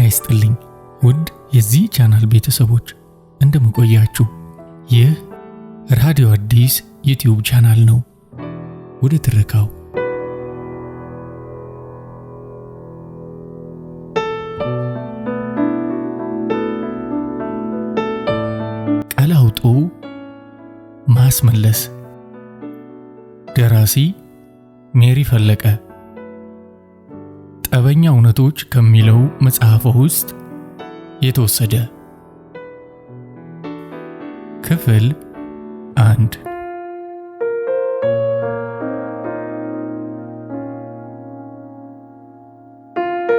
ይስጥልኝ ውድ የዚህ ቻናል ቤተሰቦች እንደምን ቆያችሁ? ይህ ራዲዮ አዲስ ዩቲዩብ ቻናል ነው። ወደ ትረካው ቀላውጦ ማስመለስ። ደራሲ ሜሪ ፈለቀ። ጠበኛ እውነቶች ከሚለው መጽሐፍ ውስጥ የተወሰደ። ክፍል 1።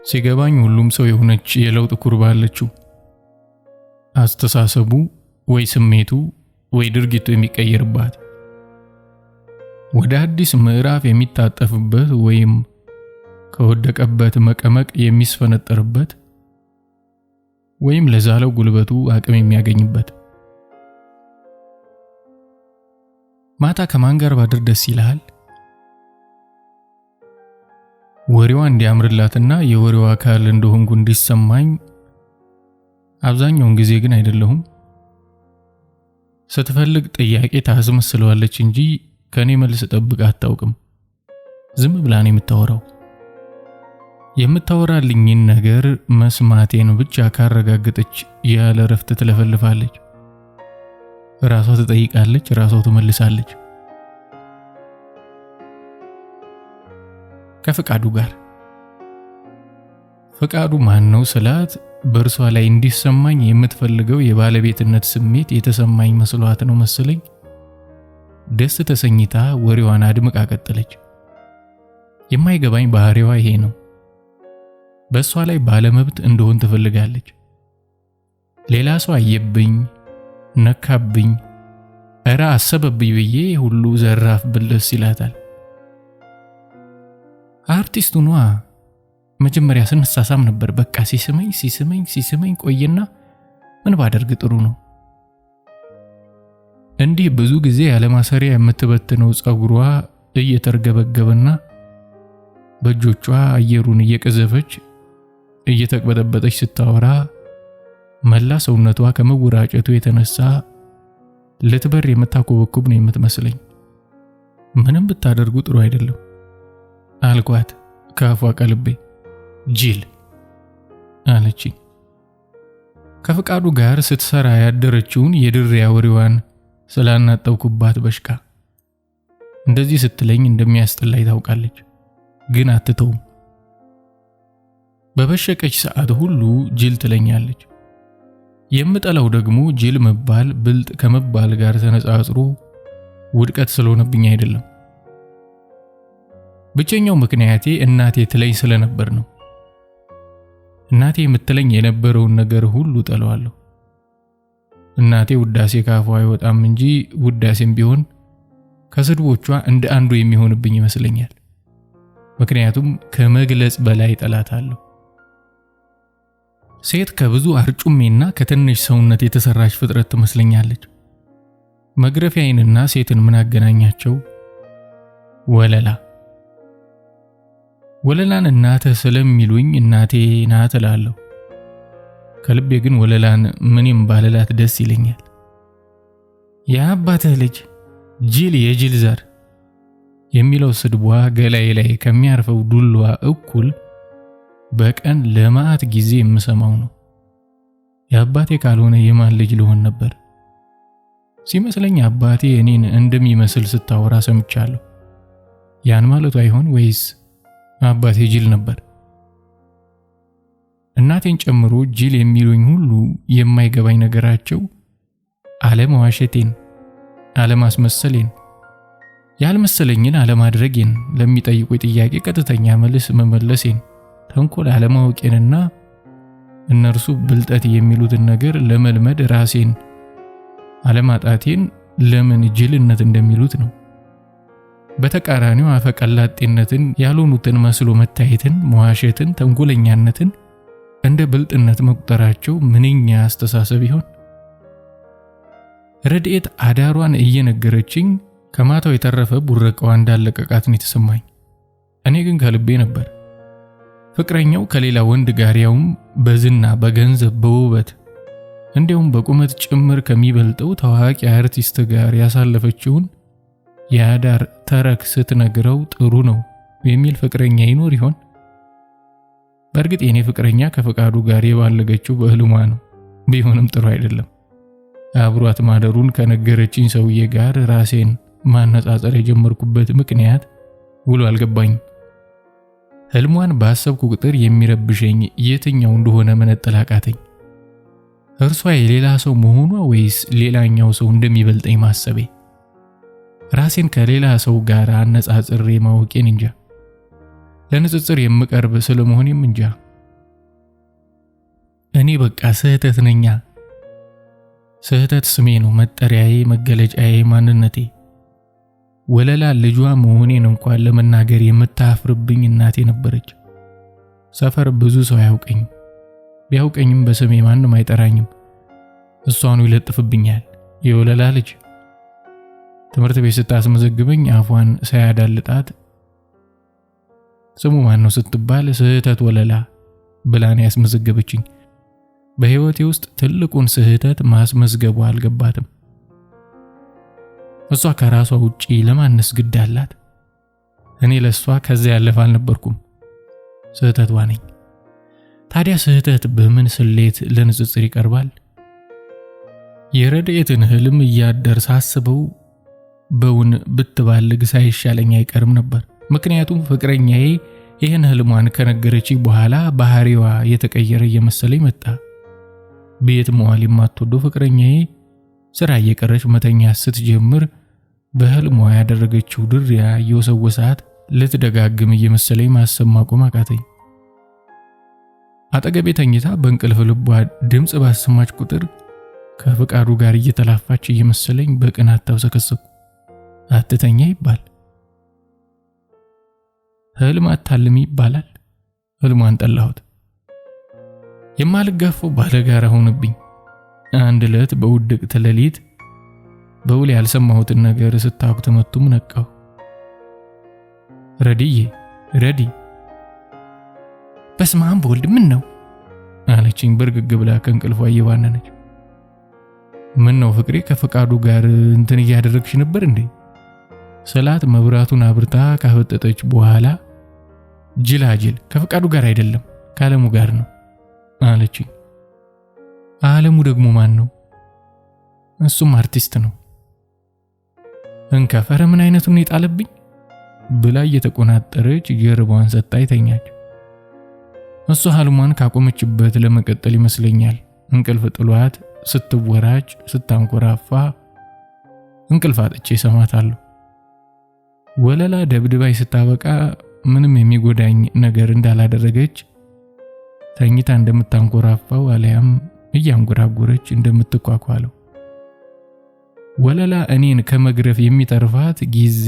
ሲገባኝ ሁሉም ሰው የሆነች የለውጥ ኩርባ አለችው። አስተሳሰቡ ወይ ስሜቱ ወይ ድርጊቱ የሚቀየርባት፣ ወደ አዲስ ምዕራፍ የሚታጠፍበት ወይም ከወደቀበት መቀመቅ የሚስፈነጠርበት ወይም ለዛለው ጉልበቱ አቅም የሚያገኝበት። ማታ ከማን ጋር ባድር ደስ ይላል? ወሬዋ እንዲያምርላትና የወሬዋ አካል እንደሆንኩ እንዲሰማኝ። አብዛኛውን ጊዜ ግን አይደለሁም። ስትፈልግ ጥያቄ ታስመስለዋለች እንጂ ከኔ መልስ ጠብቃ አታውቅም። ዝም ብላ ነው የምታወራው። የምታወራልኝን ነገር መስማቴን ብቻ ካረጋገጠች ያለ ረፍት ትለፈልፋለች። ራሷ ትጠይቃለች፣ ራሷ ትመልሳለች። ከፍቃዱ ጋር ፍቃዱ ማን ነው ስላት በእርሷ ላይ እንዲሰማኝ የምትፈልገው የባለቤትነት ስሜት የተሰማኝ መስሏት ነው መሰለኝ። ደስ ተሰኝታ ወሬዋን አድምቃ ቀጠለች። የማይገባኝ ባህሪዋ ይሄ ነው። በእሷ ላይ ባለመብት እንደሆን ትፈልጋለች። ሌላ ሰው አየብኝ፣ ነካብኝ፣ እራ አሰበብኝ ብዬ ሁሉ ዘራፍ ብልስ ይላታል። አርቲስቱ ነዋ። መጀመሪያ ስንሳሳም ነበር። በቃ ሲስመኝ ቆየና ምን ባደርግ ጥሩ ነው። እንዲህ ብዙ ጊዜ ያለማሰሪያ የምትበትነው ጸጉሯ እየተርገበገበና በእጆቿ አየሩን እየቀዘፈች እየተቅበጠበጠች ስታወራ መላ ሰውነቷ ከመወራጨቱ የተነሳ ልትበር የምታኮበኩብ ነው የምትመስለኝ። ምንም ብታደርጉ ጥሩ አይደለም አልኳት ከአፏ ቀልቤ። ጅል አለችኝ። ከፍቃዱ ጋር ስትሰራ ያደረችውን የድሪያ ወሬዋን ስላናጠብኩባት በሽቃ እንደዚህ ስትለኝ እንደሚያስጠላኝ ታውቃለች፣ ግን አትተውም። በበሸቀች ሰዓት ሁሉ ጅል ትለኛለች። የምጠላው ደግሞ ጅል መባል ብልጥ ከመባል ጋር ተነጻጽሮ ውድቀት ስለሆነብኝ አይደለም። ብቸኛው ምክንያቴ እናቴ ትለኝ ስለነበር ነው። እናቴ የምትለኝ የነበረውን ነገር ሁሉ ጠለዋለሁ። እናቴ ውዳሴ ካፏ አይወጣም እንጂ ውዳሴም ቢሆን ከስድቦቿ እንደ አንዱ የሚሆንብኝ ይመስለኛል። ምክንያቱም ከመግለጽ በላይ ጠላታለሁ። ሴት ከብዙ አርጩሜና ከትንሽ ሰውነት የተሰራች ፍጥረት ትመስለኛለች። መግረፊያዬንና ሴትን ምን አገናኛቸው? ወለላን እናትህ ስለሚሉኝ እናቴ ናት እላለሁ። ከልቤ ግን ወለላን ምንም ባልላት ደስ ይለኛል። የአባትህ ልጅ ጅል፣ የጅል ዘር የሚለው ስድቧ ገላዬ ላይ ከሚያርፈው ዱሏ እኩል በቀን ለማአት ጊዜ የምሰማው ነው። የአባቴ ካልሆነ የማን ልጅ ልሆን ነበር? ሲመስለኝ አባቴ እኔን እንደሚመስል ስታወራ ሰምቻለሁ። ያን ማለቱ አይሆን ወይስ አባቴ ጅል ነበር? እናቴን ጨምሮ ጅል የሚሉኝ ሁሉ የማይገባኝ ነገራቸው አለመዋሸቴን፣ አለማስመሰሌን፣ ያልመሰለኝን አለማድረጌን፣ ለሚጠይቁኝ ጥያቄ ቀጥተኛ መልስ መመለሴን፣ ተንኮል አለማወቄንና እነርሱ ብልጠት የሚሉትን ነገር ለመልመድ ራሴን አለማጣቴን ለምን ጅልነት እንደሚሉት ነው። በተቃራኒው አፈቀላጤነትን፣ ያልሆኑትን መስሎ መታየትን፣ መዋሸትን፣ ተንኮለኛነትን እንደ ብልጥነት መቁጠራቸው ምንኛ አስተሳሰብ ይሆን? ረድኤት አዳሯን እየነገረችኝ ከማታው የተረፈ ቡረቃዋ እንዳለቀቃት ነው የተሰማኝ። እኔ ግን ከልቤ ነበር። ፍቅረኛው ከሌላ ወንድ ጋር ያውም በዝና በገንዘብ በውበት እንዲያውም በቁመት ጭምር ከሚበልጠው ታዋቂ አርቲስት ጋር ያሳለፈችውን የአዳር ተረክ ስትነግረው ጥሩ ነው የሚል ፍቅረኛ ይኖር ይሆን? በእርግጥ የኔ ፍቅረኛ ከፈቃዱ ጋር የባለገችው በህልሟ ነው። ቢሆንም ጥሩ አይደለም። አብሯት ማደሩን ከነገረችኝ ሰውዬ ጋር ራሴን ማነጻጸር የጀመርኩበት ምክንያት ውሎ አልገባኝም። ህልሟን ባሰብኩ ቁጥር የሚረብሸኝ የትኛው እንደሆነ መነጠል አቃተኝ። እርሷ የሌላ ሰው መሆኗ ወይስ ሌላኛው ሰው እንደሚበልጠኝ ማሰቤ? ራሴን ከሌላ ሰው ጋር አነጻጽሬ ማወቄን እንጃ። ለንጽጽር የምቀርብ ስለመሆኔም እንጃ። እኔ በቃ ስህተት ነኛ። ስህተት ስሜ ነው፣ መጠሪያዬ፣ መገለጫዬ፣ ማንነቴ። ወለላ ልጇ መሆኔን እንኳን ለመናገር የምታፍርብኝ እናቴ ነበረች። ሰፈር ብዙ ሰው አያውቀኝም። ቢያውቀኝም በስሜ ማንም አይጠራኝም። እሷኑ ይለጥፍብኛል፣ የወለላ ልጅ። ትምህርት ቤት ስታስመዘግበኝ አፏን ሳያዳልጣት ስሙ ማን ነው ስትባል ስህተት ወለላ ብላን ያስመዘገበችኝ። በህይወቴ ውስጥ ትልቁን ስህተት ማስመዝገቡ አልገባትም። እሷ ከራሷ ውጪ ለማንስ ግድ አላት? እኔ ለሷ ከዚያ ያለፈ አልነበርኩም። ስህተቷ ነኝ። ታዲያ ስህተት በምን ስሌት ለንጽጽር ይቀርባል? የረድኤትን ህልም እያደር ሳስበው በውን ብትባልግ ሳይሻለኝ አይቀርም ነበር። ምክንያቱም ፍቅረኛዬ ይህን ህልሟን ከነገረችኝ በኋላ ባህሪዋ የተቀየረ እየመሰለኝ መጣ። ቤት መዋል የማትወደው ፍቅረኛዬ ስራ እየቀረች መተኛ ስትጀምር በህልሟ ያደረገችው ድሪያ እየወሰወሳት ልትደጋግም እየመሰለኝ ማሰብ ማቆም አቃተኝ። አጠገቤ ተኝታ በእንቅልፍ ልቧ ድምፅ ባሰማች ቁጥር ከፍቃዱ ጋር እየተላፋች እየመሰለኝ በቅናት ተብሰከሰኩ። አትተኛ ይባል፣ ህልም አታልሚ ይባላል። ህልሟን ጠላሁት። የማልጋፈው ባለጋራ ሆነብኝ። አንድ ዕለት በውድቅት ሌሊት በውል ያልሰማሁትን ነገር ስታውቅ ተመቱም ነቃሁ። ረዲ በስመ አብ በወልድ ምን ነው አለችኝ በርግግ ብላ ከእንቅልፏ እየባነነች። ምን ነው ፍቅሬ ከፈቃዱ ጋር እንትን እያደረግሽ ነበር እንዴ? ሰላት መብራቱን አብርታ ካፈጠጠች በኋላ ጅላጅል ከፈቃዱ ጋር አይደለም ከዓለሙ ጋር ነው አለችኝ። ዓለሙ ደግሞ ማን ነው? እሱም አርቲስት ነው። እንከፈረ ምን አይነቱን ይጣለብኝ ብላ እየተቆናጠረች ጀርባዋን ሰጣይ ተኛች። እሷ ህልሟን ካቆመችበት ለመቀጠል ይመስለኛል እንቅልፍ ጥሏት ስትወራጭ ስታንኮራፋ እንቅልፍ አጥቼ ሰማታለሁ። ወለላ ደብድባይ ስታበቃ ምንም የሚጎዳኝ ነገር እንዳላደረገች ተኝታ እንደምታንኮራፋው አለያም እያንጎራጎረች እንደምትኳኳለው ወለላ እኔን ከመግረፍ የሚተርፋት ጊዜ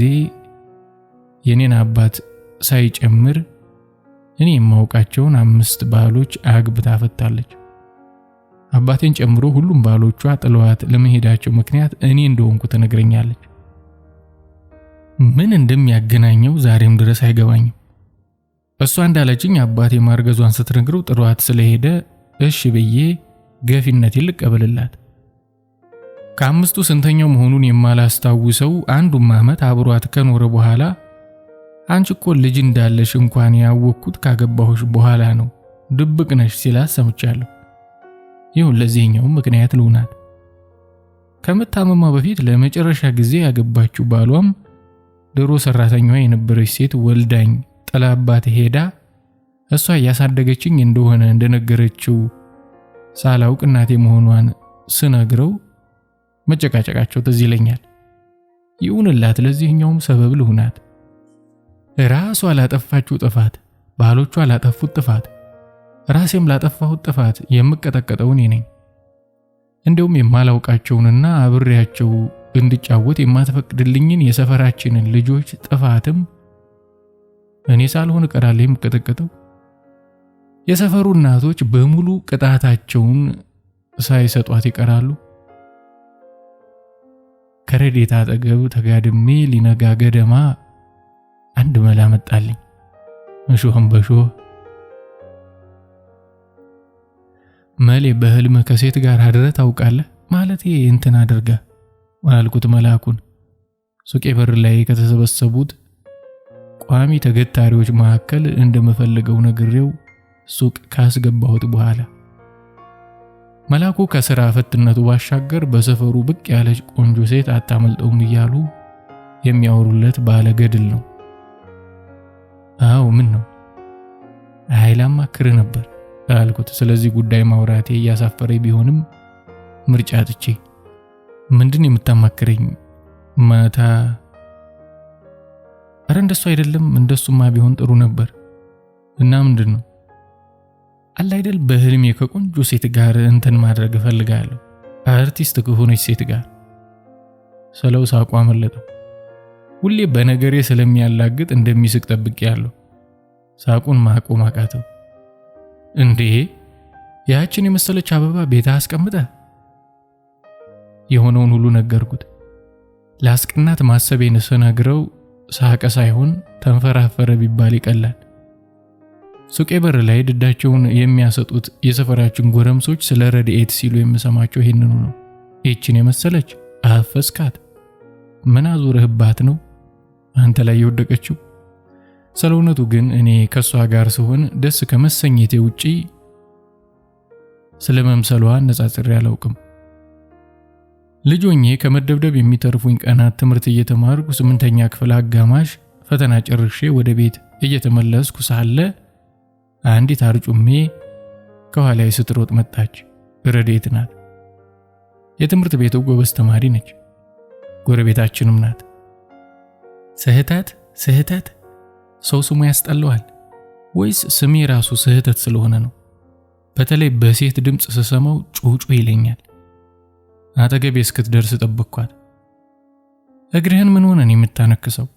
የኔን አባት ሳይጨምር እኔ የማውቃቸውን 5 ባሎች አግብታ ፈታለች። አባቴን ጨምሮ ሁሉም ባሎቿ ጥለዋት ለመሄዳቸው ምክንያት እኔ እንደሆንኩ ትነግረኛለች። ምን እንደሚያገናኘው ዛሬም ድረስ አይገባኝም። እሷ እንዳለችኝ አባቴ ማርገዟን ስትነግረው ጥሏት ስለሄደ እሺ ብዬ ገፊነቴን ልቀበልላት። ከአምስቱ ስንተኛው መሆኑን የማላስታውሰው አንዱም ዓመት አብሯት ከኖረ በኋላ አንቺ እኮ ልጅ እንዳለሽ እንኳን ያወቅኩት ካገባሁሽ በኋላ ነው ድብቅ ነሽ ሲላት ሰምቻለሁ። ይሁን ለዚህኛው ምክንያት ልውናት። ከመታመሟ በፊት ለመጨረሻ ጊዜ ያገባችው ባሏም ድሮ ሰራተኛዋ የነበረች ሴት ወልዳኝ ጥላባት ሄዳ እሷ ያሳደገችኝ እንደሆነ እንደነገረችው ሳላውቅ እናቴ መሆኗን ስነግረው መጨቃጨቃቸው ትዝ ይለኛል። ይሁንላት ለዚህኛውም ሰበብ ልሁናት። ራሷ ላጠፋችው ጥፋት፣ ባሎቿ ላጠፉት ጥፋት፣ ራሴም ላጠፋሁት ጥፋት የምቀጠቀጠው እኔ ነኝ። እንደውም የማላውቃቸውንና አብሬያቸው እንድጫወት የማትፈቅድልኝን የሰፈራችንን ልጆች ጥፋትም እኔ ሳልሆን እቀራለሁ የምቀጠቀጠው። የሰፈሩ እናቶች በሙሉ ቅጣታቸውን ሳይሰጧት ይቀራሉ። ከረዴታ አጠገብ ተጋድሜ ሊነጋ ገደማ አንድ መላ መጣልኝ። እሾህም በሾህ መሌ በህልም ከሴት ጋር አድረህ ታውቃለህ? ማለቴ እንትን አድርጋ አልኩት መልአኩን። ሱቄ በር ላይ ከተሰበሰቡት ቋሚ ተገታሪዎች መካከል እንደምፈልገው ነግሬው ሱቅ ካስገባሁት በኋላ መልአኩ ከሥራ ፈትነቱ ባሻገር በሰፈሩ ብቅ ያለች ቆንጆ ሴት አታመልጠውም እያሉ የሚያወሩለት ባለ ገድል ነው። አዎ ምን ነው? ላማክርህ ነበር አልኩት። ስለዚህ ጉዳይ ማውራቴ እያሳፈረኝ ቢሆንም ምርጫ አጥቼ። ምንድን የምታማክረኝ? ማታ አረ እንደሱ አይደለም፣ እንደሱማ ቢሆን ጥሩ ነበር። እና ምንድን ነው? አለ አይደል በህልሜ ከቆንጆ ሴት ጋር እንትን ማድረግ እፈልጋለሁ፣ አርቲስት ከሆነች ሴት ጋር ስለው ሳቋ መለጠው። ሁሌ በነገሬ ስለሚያላግጥ እንደሚስቅ ጠብቄያለሁ። ሳቁን ማቆም አቃተው። እንዴ ያችን የመሰለች አበባ ቤት አስቀምጠህ? የሆነውን ሁሉ ነገርኩት። ላስቀናት ማሰቤን ስነግረው ሳቀ ሳይሆን ተንፈራፈረ ቢባል ይቀላል። ሱቄ በር ላይ ድዳቸውን የሚያሰጡት የሰፈራችን ጎረምሶች ስለ ረድኤት ሲሉ የምሰማቸው ይሄንኑ ነው። ይችን የመሰለች አፈስካት? ምን አዙረህባት ነው አንተ ላይ የወደቀችው? ስለእውነቱ ግን እኔ ከሷ ጋር ስሆን ደስ ከመሰኘቴ ውጪ ስለመምሰሏ አነጻጽሬ አላውቅም። ልጆኜ ከመደብደብ የሚተርፉኝ ቀናት ትምህርት እየተማርኩ 8ኛ ክፍል አጋማሽ ፈተና ጨርሼ ወደ ቤት እየተመለስኩ ሳለ አንዲት አርጩሜ ከኋላዬ ስትሮጥ መጣች። ረድኤት ናት። የትምህርት ቤቱ ጎበዝ ተማሪ ነች። ጎረቤታችንም ናት። ስህተት ሰው ስሙ ያስጠላዋል ወይስ ስሜ ራሱ ስህተት ስለሆነ ነው? በተለይ በሴት ድምፅ ስሰማው ጩጩ ይለኛል። አጠገቤ እስክትደርስ ጠበቅኳት። እግርህን ምን ሆነን የምታነክሰው?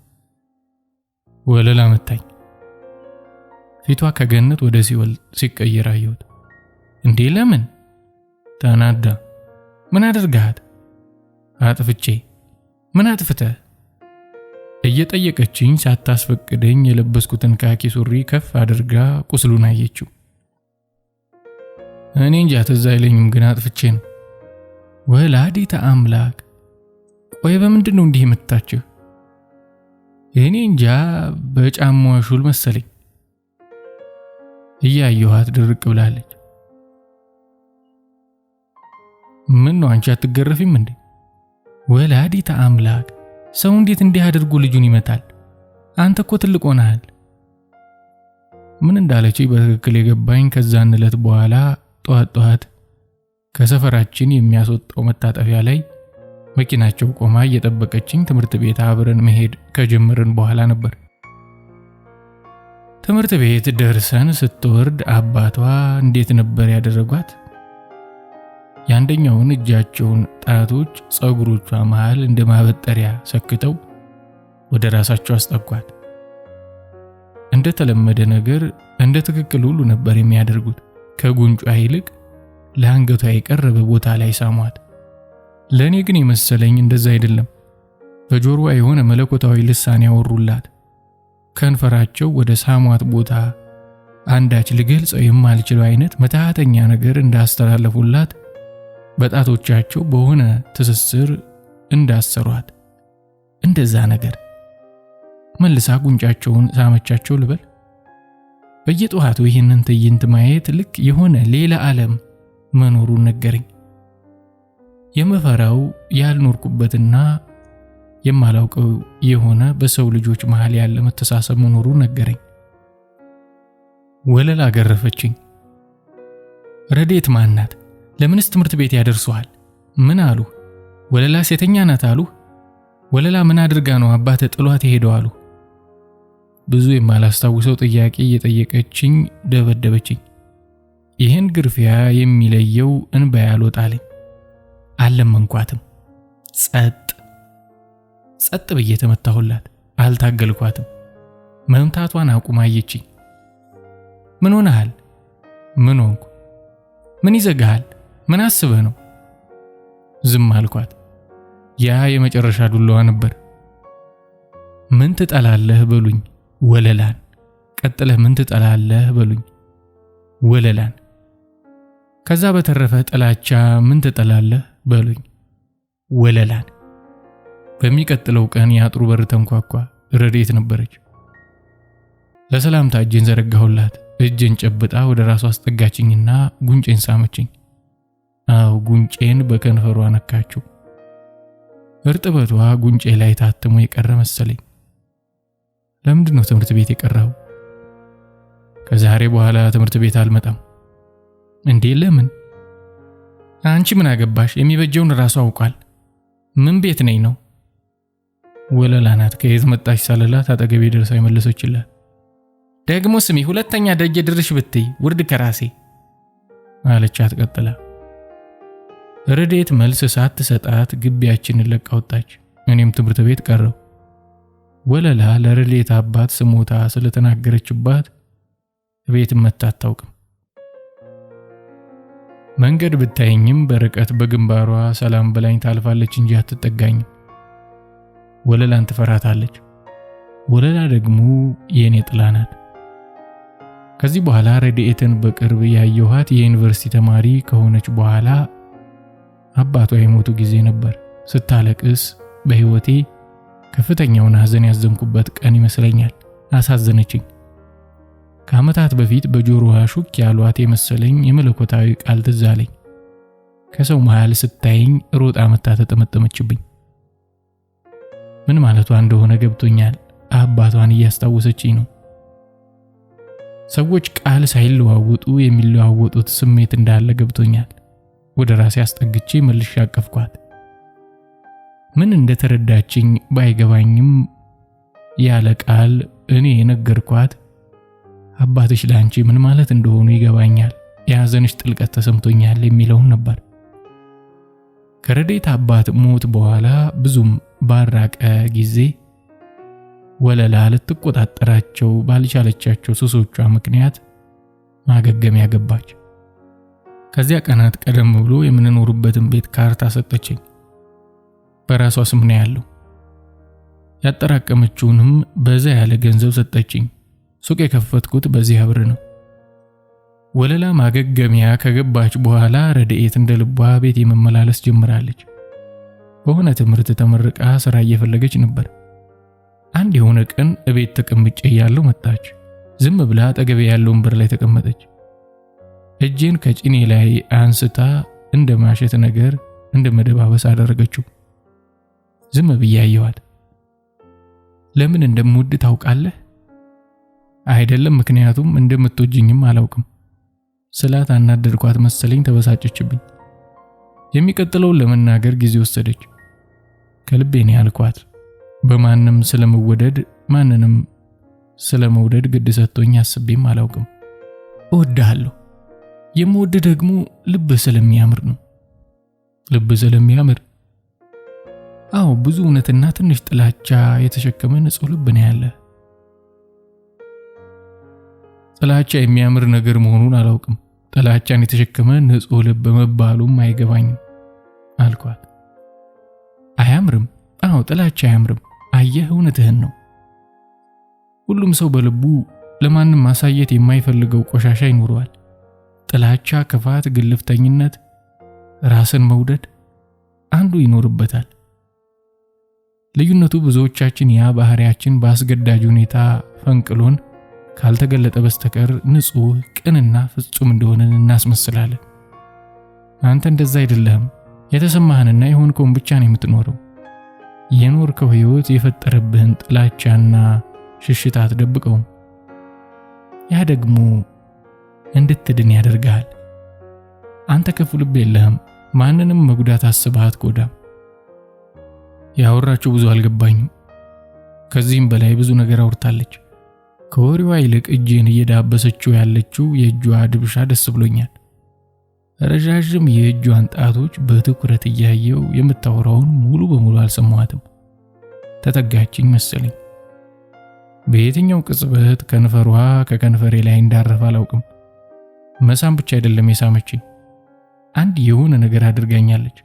ወለላ መታኝ። ፊቷ ከገነት ወደ ሲወል ሲቀየር አየሁት። እንዴ ለምን? ተናዳ። ምን አድርጋት? አጥፍቼ። ምን አጥፍተህ? እየጠየቀችኝ ሳታስፈቅደኝ የለበስኩትን ካኪ ሱሪ ከፍ አድርጋ ቁስሉን አየችው። እኔ እንጃ ትዝ አይለኝም፣ ግን አጥፍቼ ነው። ወላዲተ አምላክ! ቆይ በምንድን ነው እንዲህ የምታችሁ? እኔ እንጃ በጫማዋ ሹል መሰለኝ። እያየኋት ድርቅ ብላለች። ምን ነው አንቺ አትገረፊም እንዴ? ወላዲተ አምላክ! ሰው እንዴት እንዲህ አድርጎ ልጁን ይመታል? አንተ እኮ ትልቅ ሆነሃል። ምን እንዳለችኝ በትክክል የገባኝ ከዛን ዕለት በኋላ ጧት ከሰፈራችን የሚያስወጣው መታጠፊያ ላይ መኪናቸው ቆማ እየጠበቀችኝ ትምህርት ቤት አብረን መሄድ ከጀመርን በኋላ ነበር። ትምህርት ቤት ደርሰን ስትወርድ አባቷ እንዴት ነበር ያደረጓት? የአንደኛውን እጃቸውን ጣቶች ጸጉሮቿ መሃል እንደ ማበጠሪያ ሰክተው ወደ ራሳቸው አስጠጓት። እንደ ተለመደ ነገር እንደ ትክክል ሁሉ ነበር የሚያደርጉት። ከጉንጯ ይልቅ ለአንገቷ የቀረበ ቦታ ላይ ሳሟት። ለእኔ ግን የመሰለኝ እንደዛ አይደለም። በጆሮዋ የሆነ መለኮታዊ ልሳን ያወሩላት። ከንፈራቸው ወደ ሳሟት ቦታ አንዳች ልገልጸው የማልችለው አይነት መታተኛ ነገር እንዳስተላለፉላት፣ በጣቶቻቸው በሆነ ትስስር እንዳሰሯት። እንደዛ ነገር መልሳ ጉንጫቸውን ሳመቻቸው ልበል። በየጠዋቱ ይህንን ትዕይንት ማየት ልክ የሆነ ሌላ ዓለም መኖሩን ነገረኝ። የመፈራው ያልኖርኩበትና የማላውቀው የሆነ በሰው ልጆች መሃል ያለ መተሳሰብ መኖሩን ነገረኝ። ወለላ ገረፈችኝ። ረድኤት ማን ናት? ለምንስ ትምህርት ቤት ያደርሱሃል? ምን አሉ? ወለላ ሴተኛ ናት አሉ? ወለላ ምን አድርጋ ነው አባተ ጥሏት የሄደው አሉ? ብዙ የማላስታውሰው ጥያቄ እየጠየቀችኝ ደበደበችኝ። ይህን ግርፊያ የሚለየው እንባ ያልወጣልኝ። አልለመንኳትም። ጸጥ ብዬ ተመታሁላት። አልታገልኳትም። መምታቷን አቁማ አየችኝ። ምን ሆነሃል? ምን ሆንኩ? ምን ይዘጋሃል? ምን አስበህ ነው? ዝም አልኳት። ያ የመጨረሻ ዱላዋ ነበር። ምን ትጠላለህ በሉኝ ወለላን። ቀጥለህ ምን ትጠላለህ በሉኝ ወለላን። ከዛ በተረፈ ጥላቻ ምን ትጠላለህ በሉኝ። ወለላን። በሚቀጥለው ቀን የአጥሩ በር ተንኳኳ። ረድኤት ነበረች። ለሰላምታ እጄን ዘረጋሁላት። እጄን ጨብጣ ወደ ራሷ አስጠጋችኝና ጉንጬን ሳመችኝ። አው ጉንጬን በከንፈሯ ነካችው። እርጥበቷ ጉንጬ ላይ ታትሞ የቀረ መሰለኝ። ለምንድን ነው ትምህርት ቤት የቀረው? ከዛሬ በኋላ ትምህርት ቤት አልመጣም። እንዴ ለምን? አንቺ ምን አገባሽ? የሚበጀውን ራሱ አውቋል። ምን ቤት ነኝ ነው? ወለላ ናት። ከየት መጣሽ ሳልላት አጠገቤ ደርሳ የመለሰችላት። ደግሞ ስሚ፣ ሁለተኛ ደጅ ድርሽ ብትይ ውርድ ከራሴ አለቻት ቀጥላ። ረድኤት መልስ ሳትሰጣት ግቢያችንን ለቃ ወጣች። እኔም ትምህርት ቤት ቀረው። ወለላ ለረድኤት አባት ስሞታ ስለተናገረችባት ቤት መታ አታውቅም። መንገድ ብታየኝም በርቀት በግንባሯ ሰላም በላኝ ታልፋለች እንጂ አትጠጋኝም። ወለላን ትፈራታለች። ወለላ ደግሞ የኔ ጥላ ናት። ከዚህ በኋላ ረድኤትን በቅርብ ያየኋት የዩኒቨርሲቲ ተማሪ ከሆነች በኋላ አባቷ የሞቱ ጊዜ ነበር። ስታለቅስ በህይወቴ ከፍተኛውን ሐዘን ያዘንኩበት ቀን ይመስለኛል። አሳዘነችኝ። ከዓመታት በፊት በጆሮዋ ሹክ ያሏት የመሰለኝ የመለኮታዊ ቃል ትዝ አለኝ። ከሰው መሃል ስታይኝ ሮጣ መታ ተጠመጠመችብኝ። ምን ማለቷ እንደሆነ ገብቶኛል። አባቷን እያስታወሰችኝ ነው። ሰዎች ቃል ሳይለዋወጡ የሚለዋወጡት ስሜት እንዳለ ገብቶኛል። ወደ ራሴ አስጠግቼ መልሼ አቀፍኳት። ምን እንደተረዳችኝ ባይገባኝም ያለ ቃል እኔ የነገርኳት አባትሽ ላንቺ ምን ማለት እንደሆኑ ይገባኛል፣ የሐዘንሽ ጥልቀት ተሰምቶኛል የሚለውን ነበር። ከረድኤት አባት ሞት በኋላ ብዙም ባራቀ ጊዜ ወለላ ልትቆጣጠራቸው ባልቻለቻቸው ሱሶቿ ምክንያት ማገገሚያ ገባች። ከዚያ ቀናት ቀደም ብሎ የምንኖርበትን ቤት ካርታ ሰጠችኝ። በራሷ ስም ነው ያለው። ያጠራቀመችውንም በዛ ያለ ገንዘብ ሰጠችኝ። ሱቅ የከፈትኩት በዚህ ብር ነው። ወለላ ማገገሚያ ከገባች በኋላ ረድኤት እንደ ልቧ ቤት የመመላለስ ጀምራለች። በሆነ ትምህርት ተመርቃ ስራ እየፈለገች ነበር። አንድ የሆነ ቀን እቤት ተቀምጬ ያለው መጣች። ዝም ብላ አጠገቤ ያለውን በር ላይ ተቀመጠች። እጄን ከጭኔ ላይ አንስታ እንደ ማሸት ነገር እንደ መደባበስ አደረገችው። ዝም ብዬ አየኋት። ለምን እንደምወድ ታውቃለህ? አይደለም፣ ምክንያቱም እንደምትወጂኝም አላውቅም ስላት አናደድኳት መሰለኝ። ተበሳጨችብኝ። የሚቀጥለውን ለመናገር ጊዜ ወሰደች። ከልቤ ነው ያልኳት። በማንም ስለመወደድ ማንንም ስለመውደድ ግድ ሰጥቶኝ አስቤም አላውቅም። እወድሃለሁ። የምወድ ደግሞ ልብ ስለሚያምር ነው። ልብ ስለሚያምር? አዎ፣ ብዙ እውነትና ትንሽ ጥላቻ የተሸከመ ንጹህ ልብ ነው ያለ። ጥላቻ የሚያምር ነገር መሆኑን አላውቅም። ጥላቻን የተሸከመ ንጹህ ልብ መባሉም አይገባኝም አልኳት። አያምርም? አዎ፣ ጥላቻ አያምርም። አየህ፣ እውነትህን ነው። ሁሉም ሰው በልቡ ለማንም ማሳየት የማይፈልገው ቆሻሻ ይኖረዋል። ጥላቻ፣ ክፋት፣ ግልፍተኝነት፣ ራስን መውደድ አንዱ ይኖርበታል። ልዩነቱ ብዙዎቻችን ያ ባህሪያችን በአስገዳጅ ሁኔታ ፈንቅሎን ካልተገለጠ በስተቀር ንጹህ፣ ቅንና ፍጹም እንደሆነ እናስመስላለን። አንተ እንደዛ አይደለህም። የተሰማህንና የሆንከውን ብቻ ነው የምትኖረው። የኖርከው ህይወት የፈጠረብህን ጥላቻና ሽሽት አትደብቀውም። ያ ደግሞ እንድትድን ያደርጋል። አንተ ክፉ ልብ የለህም። ማንንም መጉዳት አስበህ አትጎዳም። ያወራችሁ ብዙ አልገባኝም። ከዚህም በላይ ብዙ ነገር አውርታለች። ከወሬዋ ይልቅ እጄን እየዳበሰችው ያለችው የእጇ ድብሻ ደስ ብሎኛል። ረዣዥም የእጇን ጣቶች በትኩረት እያየው የምታወራውን ሙሉ በሙሉ አልሰማኋትም። ተጠጋችኝ መሰለኝ። በየትኛው ቅጽበት ከንፈሯ ከከንፈሬ ላይ እንዳረፈ አላውቅም። መሳም ብቻ አይደለም የሳመችኝ፣ አንድ የሆነ ነገር አድርጋኛለች።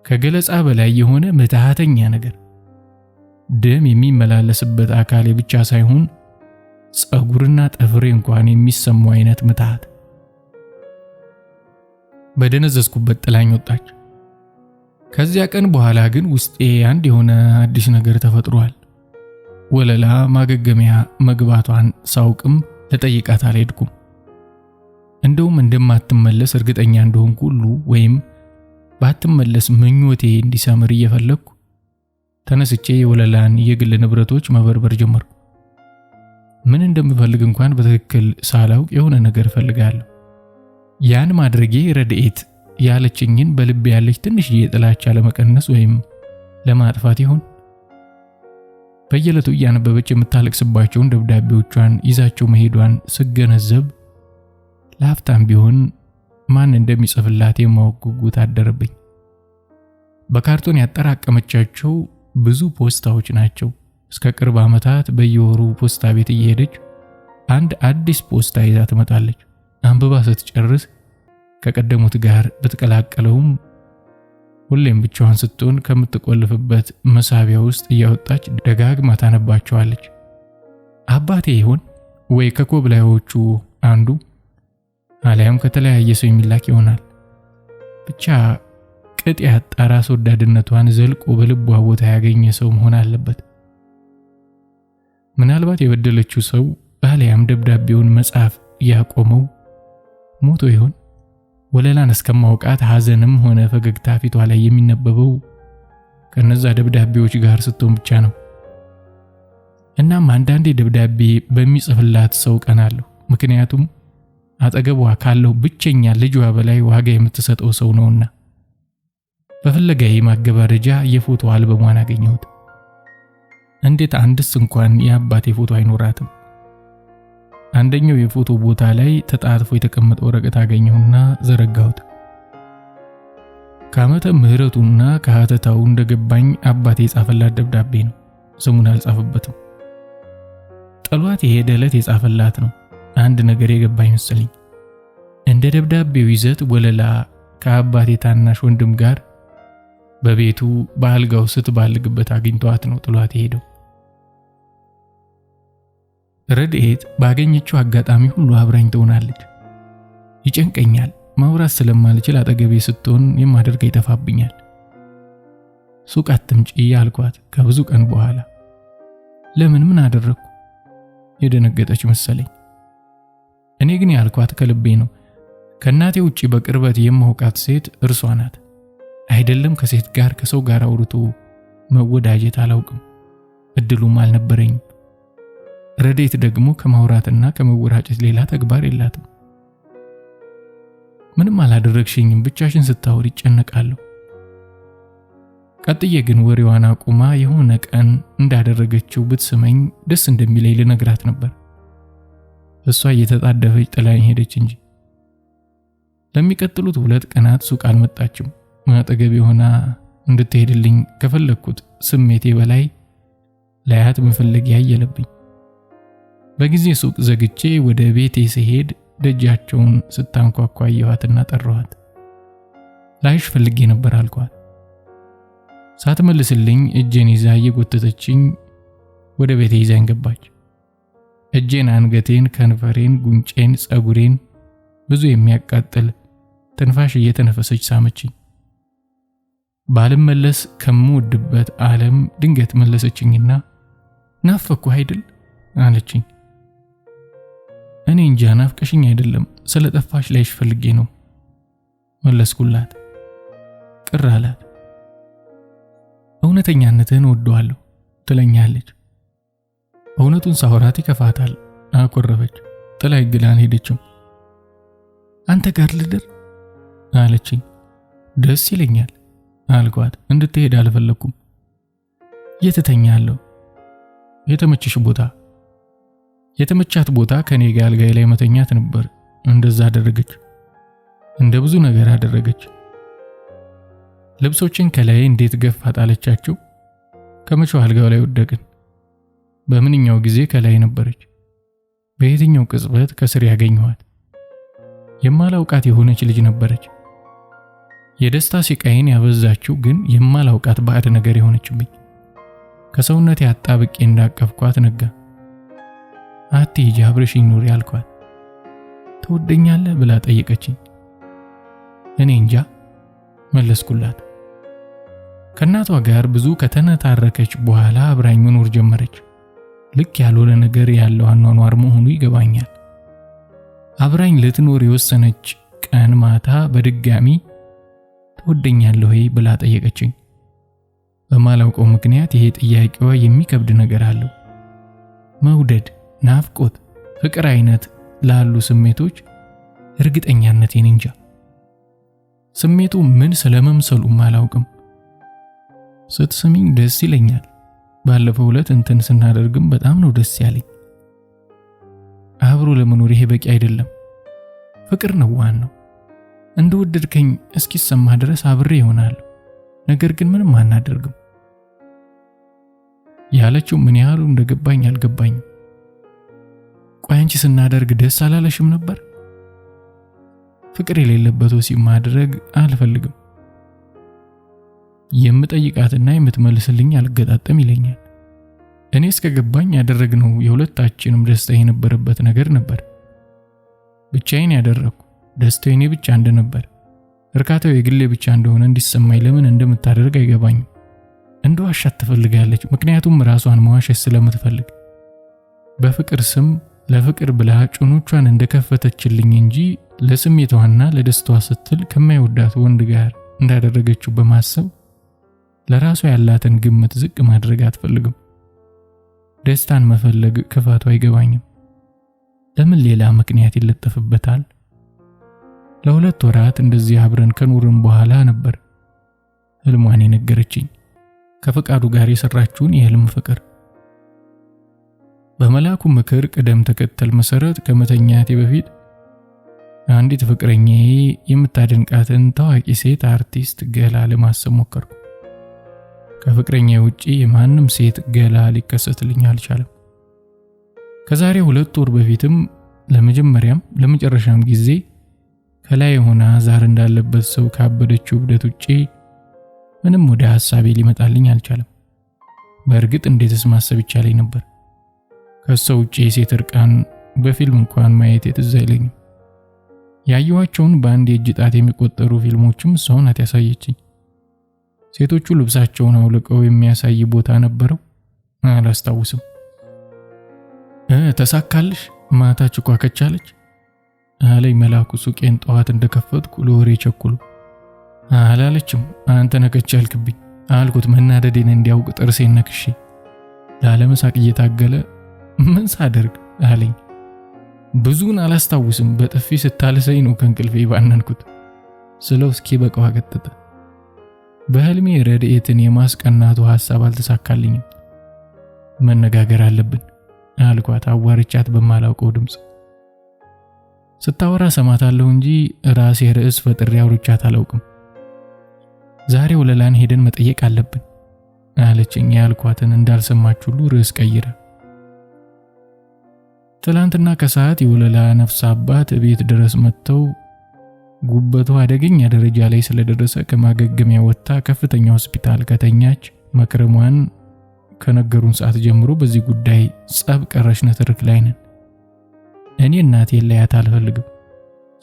ከገለጻ በላይ የሆነ ምትሃተኛ ነገር። ደም የሚመላለስበት አካሌ ብቻ ሳይሆን ጸጉርና ጥፍሬ እንኳን የሚሰማው አይነት ምትሃት። በደነዘዝኩበት ጥላኝ ወጣች። ከዚያ ቀን በኋላ ግን ውስጤ አንድ የሆነ አዲስ ነገር ተፈጥሯል። ወለላ ማገገሚያ መግባቷን ሳውቅም ለጠይቃት አልሄድኩም። እንደውም እንደማትመለስ እርግጠኛ እንደሆንኩ ሁሉ ወይም ባትመለስ ምኞቴ እንዲሰምር እየፈለግኩ ተነስቼ የወለላን የግል ንብረቶች መበርበር ጀመርኩ። ምን እንደምፈልግ እንኳን በትክክል ሳላውቅ የሆነ ነገር እፈልጋለሁ። ያን ማድረጌ ረድኤት ያለችኝን በልቤ ያለች ትንሽዬ ጥላቻ ለመቀነስ ወይም ለማጥፋት ይሆን? በየዕለቱ እያነበበች የምታለቅስባቸውን ደብዳቤዎቿን ይዛቸው መሄዷን ስገነዘብ ለሀፍታም ቢሆን ማን እንደሚጽፍላት የማወቅ ጉጉት አደረብኝ። በካርቶን ያጠራቀመቻቸው ብዙ ፖስታዎች ናቸው። እስከ ቅርብ ዓመታት በየወሩ ፖስታ ቤት እየሄደች አንድ አዲስ ፖስታ ይዛ ትመጣለች። አንብባ ስትጨርስ ከቀደሙት ጋር ብትቀላቀለውም ሁሌም ብቻዋን ስትሆን ከምትቆልፍበት መሳቢያ ውስጥ እያወጣች ደጋግማ ታነባቸዋለች። አባቴ ይሆን ወይ ከኮብላዮቹ አንዱ አሊያም ከተለያየ ሰው የሚላክ ይሆናል። ብቻ ቅጥ ያጣ ራስ ወዳድነቷን ዘልቆ በልቧ ቦታ ያገኘ ሰው መሆን አለበት። ምናልባት የበደለችው ሰው አሊያም ደብዳቤውን መጻፍ ያቆመው ሞቶ ይሆን? ወለላን እስከማውቃት ሐዘንም ሆነ ፈገግታ ፊቷ ላይ የሚነበበው ከነዛ ደብዳቤዎች ጋር ስትሆን ብቻ ነው። እናም አንዳንዴ ደብዳቤ በሚጽፍላት ሰው ቀናለሁ። ምክንያቱም አጠገቧ ካለው ብቸኛ ልጇ በላይ ዋጋ የምትሰጠው ሰው ነውና። በፍለጋዬ ማገባደጃ የፎቶ አልበሟን አገኘሁት። እንዴት አንድስ እንኳን የአባቴ ፎቶ አይኖራትም? አንደኛው የፎቶ ቦታ ላይ ተጣጥፎ የተቀመጠ ወረቀት አገኘሁና ዘረጋሁት። ከዓመተ ምህረቱና ከሀተታው እንደገባኝ አባቴ የጻፈላት ደብዳቤ ነው። ስሙን አልጻፈበትም። ጥሏት የሄደ ዕለት የጻፈላት ነው። አንድ ነገር የገባኝ መሰለኝ። እንደ ደብዳቤው ይዘት ወለላ ከአባቴ ታናሽ ወንድም ጋር በቤቱ በአልጋው ስትባልግበት አግኝቷት ነው ጥሏት የሄደው። ረድኤት ባገኘችው አጋጣሚ ሁሉ አብራኝ ትሆናለች። ይጨንቀኛል። ማውራት ስለማልችል አጠገቤ ስትሆን የማደርገው ይጠፋብኛል። ሱቅ አትምጪ አልኳት ከብዙ ቀን በኋላ። ለምን? ምን አደረኩ? የደነገጠች መሰለኝ። እኔ ግን ያልኳት ከልቤ ነው። ከእናቴ ውጪ በቅርበት የማውቃት ሴት እርሷ ናት። አይደለም ከሴት ጋር ከሰው ጋር አውርቶ መወዳጀት አላውቅም፣ እድሉም አልነበረኝም። ረድኤት ደግሞ ከማውራትና ከመወራጨት ሌላ ተግባር የላትም። ምንም አላደረግሽኝም፣ ብቻሽን ስታወሪ ይጨነቃለሁ። ቀጥዬ ግን ወሬዋን አቁማ የሆነ ቀን እንዳደረገችው ብትስመኝ ደስ እንደሚለኝ ልነግራት ነበር። እሷ እየተጣደፈች ጥላኝ ሄደች እንጂ። ለሚቀጥሉት 2 ቀናት ሱቅ አልመጣችም። አጠገቤ ሆና እንድትሄድልኝ ከፈለኩት ስሜቴ በላይ ላያት መፈለግ ያየለብኝ። በጊዜ ሱቅ ዘግቼ ወደ ቤቴ ስሄድ ደጃቸውን ስታንኳኳ አየኋትና ጠራኋት። ላይሽ ፈልጌ ነበር አልኳት። ሳትመልስልኝ እጄን ይዛ እየጎተተችኝ ወደ ቤቴ ይዛኝ ገባች። እጄን፣ አንገቴን፣ ከንፈሬን፣ ጉንጬን፣ ጸጉሬን ብዙ የሚያቃጥል ትንፋሽ እየተነፈሰች ሳመችኝ። ባልመለስ ከምወድበት ዓለም ድንገት መለሰችኝና ናፈኩ አይደል አለችኝ። እኔ እንጃ ናፍቀሽኝ አይደለም፣ ስለጠፋሽ ላይሽ ፈልጌ ነው መለስኩላት። ቅር አላት። እውነተኛነትህን ወደዋለሁ ትለኛለች። እውነቱን ሳወራት ይከፋታል። አቆረበች። ጥላይ ግላን ሄደችም። አንተ ጋር ልደር አለችኝ። ደስ ይለኛል አልኳት። እንድትሄድ አልፈለኩም። የት እተኛለሁ? የተመቸሽ ቦታ። የተመቻት ቦታ ከኔ ጋር አልጋዬ ላይ መተኛት ነበር። እንደዛ አደረገች። እንደ ብዙ ነገር አደረገች። ልብሶችን ከላይ እንዴት ገፋ ጣለቻቸው። ከመቼው አልጋው ላይ ወደቅን። በምንኛው ጊዜ ከላይ ነበረች። በየትኛው ቅጽበት ከስር ያገኘኋት። የማላውቃት የሆነች ልጅ ነበረች። የደስታ ሲቃይን ያበዛችው ግን የማላውቃት ባዕድ ነገር የሆነችብኝ። ከሰውነቴ አጣብቄ እንዳቀፍኳት ነጋ። አትሂጂ አብረሽኝ ኑሪ አልኳት። ትወደኛለህ ብላ ጠየቀችኝ። እኔ እንጃ መለስኩላት። ከእናቷ ጋር ብዙ ከተነታረከች በኋላ አብራኝ መኖር ጀመረች። ልክ ያልሆነ ነገር ያለው አኗኗር መሆኑ ይገባኛል። አብራኝ ልትኖር የወሰነች ቀን ማታ በድጋሚ ትወደኛለህ ወይ ብላ ጠየቀችኝ። በማላውቀው ምክንያት ይሄ ጥያቄዋ የሚከብድ ነገር አለው። መውደድ፣ ናፍቆት፣ ፍቅር አይነት ላሉ ስሜቶች እርግጠኛነቴን እንጃ። ስሜቱ ምን ስለመምሰሉም አላውቅም። ስትስሚኝ ደስ ይለኛል። ባለፈው ዕለት እንትን ስናደርግም በጣም ነው ደስ ያለኝ። አብሮ ለመኖር ይሄ በቂ አይደለም። ፍቅር ነው ዋናው። እንደወደድከኝ እስኪሰማህ ድረስ አብሬ ይሆናል። ነገር ግን ምንም አናደርግም ያለችው ምን ያህሉ እንደገባኝ አልገባኝም። ቆይ አንቺ ስናደርግ ደስ አላለሽም ነበር? ፍቅር የሌለበት ወሲብ ማድረግ አልፈልግም። የምጠይቃትና የምትመልስልኝ አልገጣጠም ይለኛል። እኔ እስከገባኝ ያደረግነው የሁለታችንም ደስታ የነበረበት ነገር ነበር። ብቻዬን ያደረኩ ደስታው የኔ ብቻ እንደነበር፣ እርካታው የግሌ ብቻ እንደሆነ እንዲሰማኝ ለምን እንደምታደርግ አይገባኝም። እንደዋሻት ትፈልጋለች፣ ምክንያቱም ራሷን መዋሸት ስለምትፈልግ። በፍቅር ስም ለፍቅር ብላ ጭኖቿን እንደከፈተችልኝ እንጂ ለስሜቷና ለደስታዋ ስትል ከማይወዳት ወንድ ጋር እንዳደረገችው በማሰብ ለራሷ ያላትን ግምት ዝቅ ማድረግ አትፈልግም። ደስታን መፈለግ ክፋቱ አይገባኝም። ለምን ሌላ ምክንያት ይለጠፍበታል? ለሁለት ወራት እንደዚህ አብረን ከኖርን በኋላ ነበር ህልሟን የነገረችኝ። ከፈቃዱ ጋር የሰራችውን የህልም ፍቅር። በመላኩ ምክር ቅደም ተከተል መሰረት ከመተኛቴ በፊት አንዲት ፍቅረኛዬ የምታደንቃትን ታዋቂ ሴት አርቲስት ገላ ለማሰብ ሞከርኩ። ከፍቅረኛዬ ውጪ የማንም ሴት ገላ ሊከሰትልኝ አልቻለም። ከዛሬ 2 ወር በፊትም ለመጀመሪያም ለመጨረሻም ጊዜ ከላይ ሆና ዛር እንዳለበት ሰው ካበደችው እብደት ውጪ ምንም ወደ ሐሳቤ ሊመጣልኝ አልቻለም። በእርግጥ እንዴትስ ማሰብ ይቻለኝ ነበር? ከሰው ውጪ የሴት እርቃን በፊልም እንኳን ማየት ትዝ አይለኝም። ያየኋቸውን በአንድ የእጅ ጣት የሚቆጠሩ ፊልሞችም ሰው ናት ያሳየችኝ። ሴቶቹ ልብሳቸውን አውልቀው የሚያሳይ ቦታ ነበረው? አላስታውስም። ተሳካልሽ? ማታች እኮ ከቻለች አለኝ መላኩ ሱቄን ጠዋት እንደከፈትኩ ለወሬ ቸኩሎ። አላለችም፣ አንተ ነከቻልክብኝ አልኩት መናደዴን እንዲያውቅ ጥርሴን ነክሼ። ላለመሳቅ እየታገለ ምን ሳደርግ አለኝ። ብዙን አላስታውስም፣ በጥፊ ስታልሰኝ ነው ከእንቅልፌ ባነንኩት ስለው እስኪ በቃው አገጠጠ። በህልሜ ረድኤትን የማስቀናቱ ሐሳብ አልተሳካልኝም። መነጋገር አለብን አልኳት አዋርቻት በማላውቀው ድምጽ። ስታወራ ሰማታለሁ እንጂ ራሴ ርዕስ ፈጥሬ አውርቻት አላውቅም። ዛሬ ወለላን ሄደን መጠየቅ አለብን አለችኝ። ያልኳትን እንዳልሰማች ሁሉ ርዕስ ቀይራ። ትላንትና ከሰዓት የወለላ ነፍስ አባት ቤት ድረስ መጥተው ጉበቷ አደገኛ ደረጃ ላይ ስለደረሰ ከማገገሚያ ወጥታ ከፍተኛ ሆስፒታል ከተኛች መክረሟን ከነገሩን ሰዓት ጀምሮ በዚህ ጉዳይ ጸብ ቀረሽ ንትርክ ላይ ነን። እኔ እናቴ ላያት አልፈልግም፣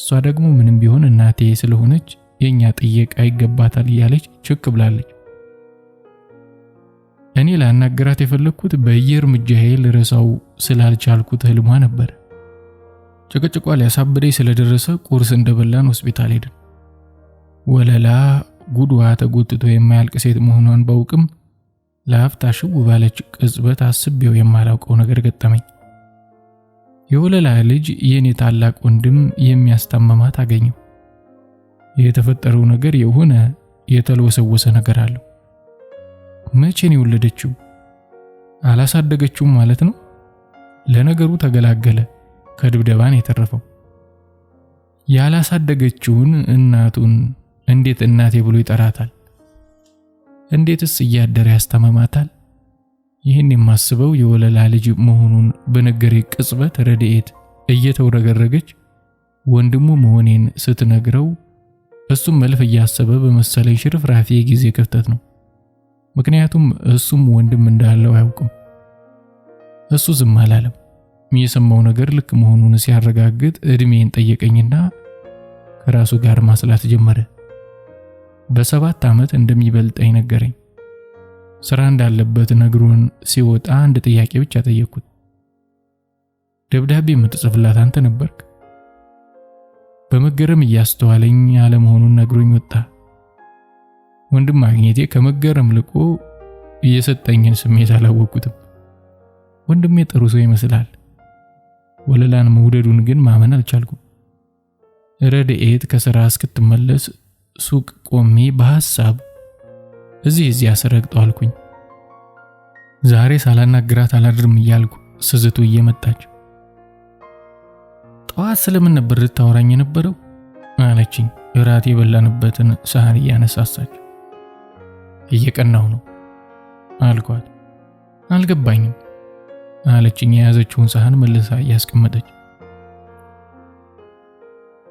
እሷ ደግሞ ምንም ቢሆን እናቴ ስለሆነች የኛ ጥየቃ ይገባታል እያለች ችክ ብላለች። እኔ ላናገራት የፈለኩት በየእርምጃዬ ልረሳው ስላልቻልኩት ህልሟ ነበር። ጭቅጭቋ ሊያሳብደኝ ስለደረሰ ቁርስ እንደበላን ሆስፒታል ሄድን። ወለላ ጉድዋ ተጎትቶ የማያልቅ ሴት መሆኗን ባውቅም ለአፍታ ሽው ባለች ቅጽበት አስቤው የማላውቀው ነገር ገጠመኝ። የወለላ ልጅ የኔ ታላቅ ወንድም የሚያስታመማት አገኘው። የተፈጠረው ነገር የሆነ የተለወሰወሰ ነገር አለው። መቼ ነው የወለደችው? አላሳደገችውም ማለት ነው። ለነገሩ ተገላገለ፣ ከድብደባን የተረፈው። ያላሳደገችውን እናቱን እንዴት እናቴ ብሎ ይጠራታል? እንዴትስ እያደረ ያስተማማታል? ይህን የማስበው የወለላ ልጅ መሆኑን በነገሬ ቅጽበት ረድኤት እየተወረገረገች ወንድሙ መሆኔን ስትነግረው እሱም መልፍ እያሰበ በመሰለኝ ሽርፍራፊ የጊዜ ክፍተት ነው። ምክንያቱም እሱም ወንድም እንዳለው አያውቅም። እሱ ዝም አላለም። የሰማው ነገር ልክ መሆኑን ሲያረጋግጥ እድሜን ጠየቀኝና ከራሱ ጋር ማስላት ጀመረ። በ7 ዓመት እንደሚበልጠኝ ነገረኝ። ስራ እንዳለበት ነግሮን ሲወጣ አንድ ጥያቄ ብቻ ጠየቅኩት። ደብዳቤ የምትጽፍላት አንተ ነበርክ? በመገረም እያስተዋለኝ አለመሆኑን ነግሮኝ ወጣ። ወንድም ማግኘቴ ከመገረም ልቆ እየሰጠኝን ስሜት አላወቅኩትም። ወንድሜ ጥሩ ሰው ይመስላል። ወለላን መውደዱን ግን ማመን አልቻልኩም። ረድኤት ከሥራ እስክትመለስ ሱቅ ቆሜ በሐሳብ እዚህ አስረግጠው አልኩኝ። ዛሬ ሳላናግራት አላድርም እያልኩ ስዝቱ እየመጣች ጠዋት ስለምን ነበር ልታወራኝ የነበረው አለችኝ። እራት የበላንበትን ሳህን እያነሳሳች። እየቀናው ነው አልኳት። አልገባኝም አለችኝ የያዘችውን ሳህን መልሳ እያስቀመጠች።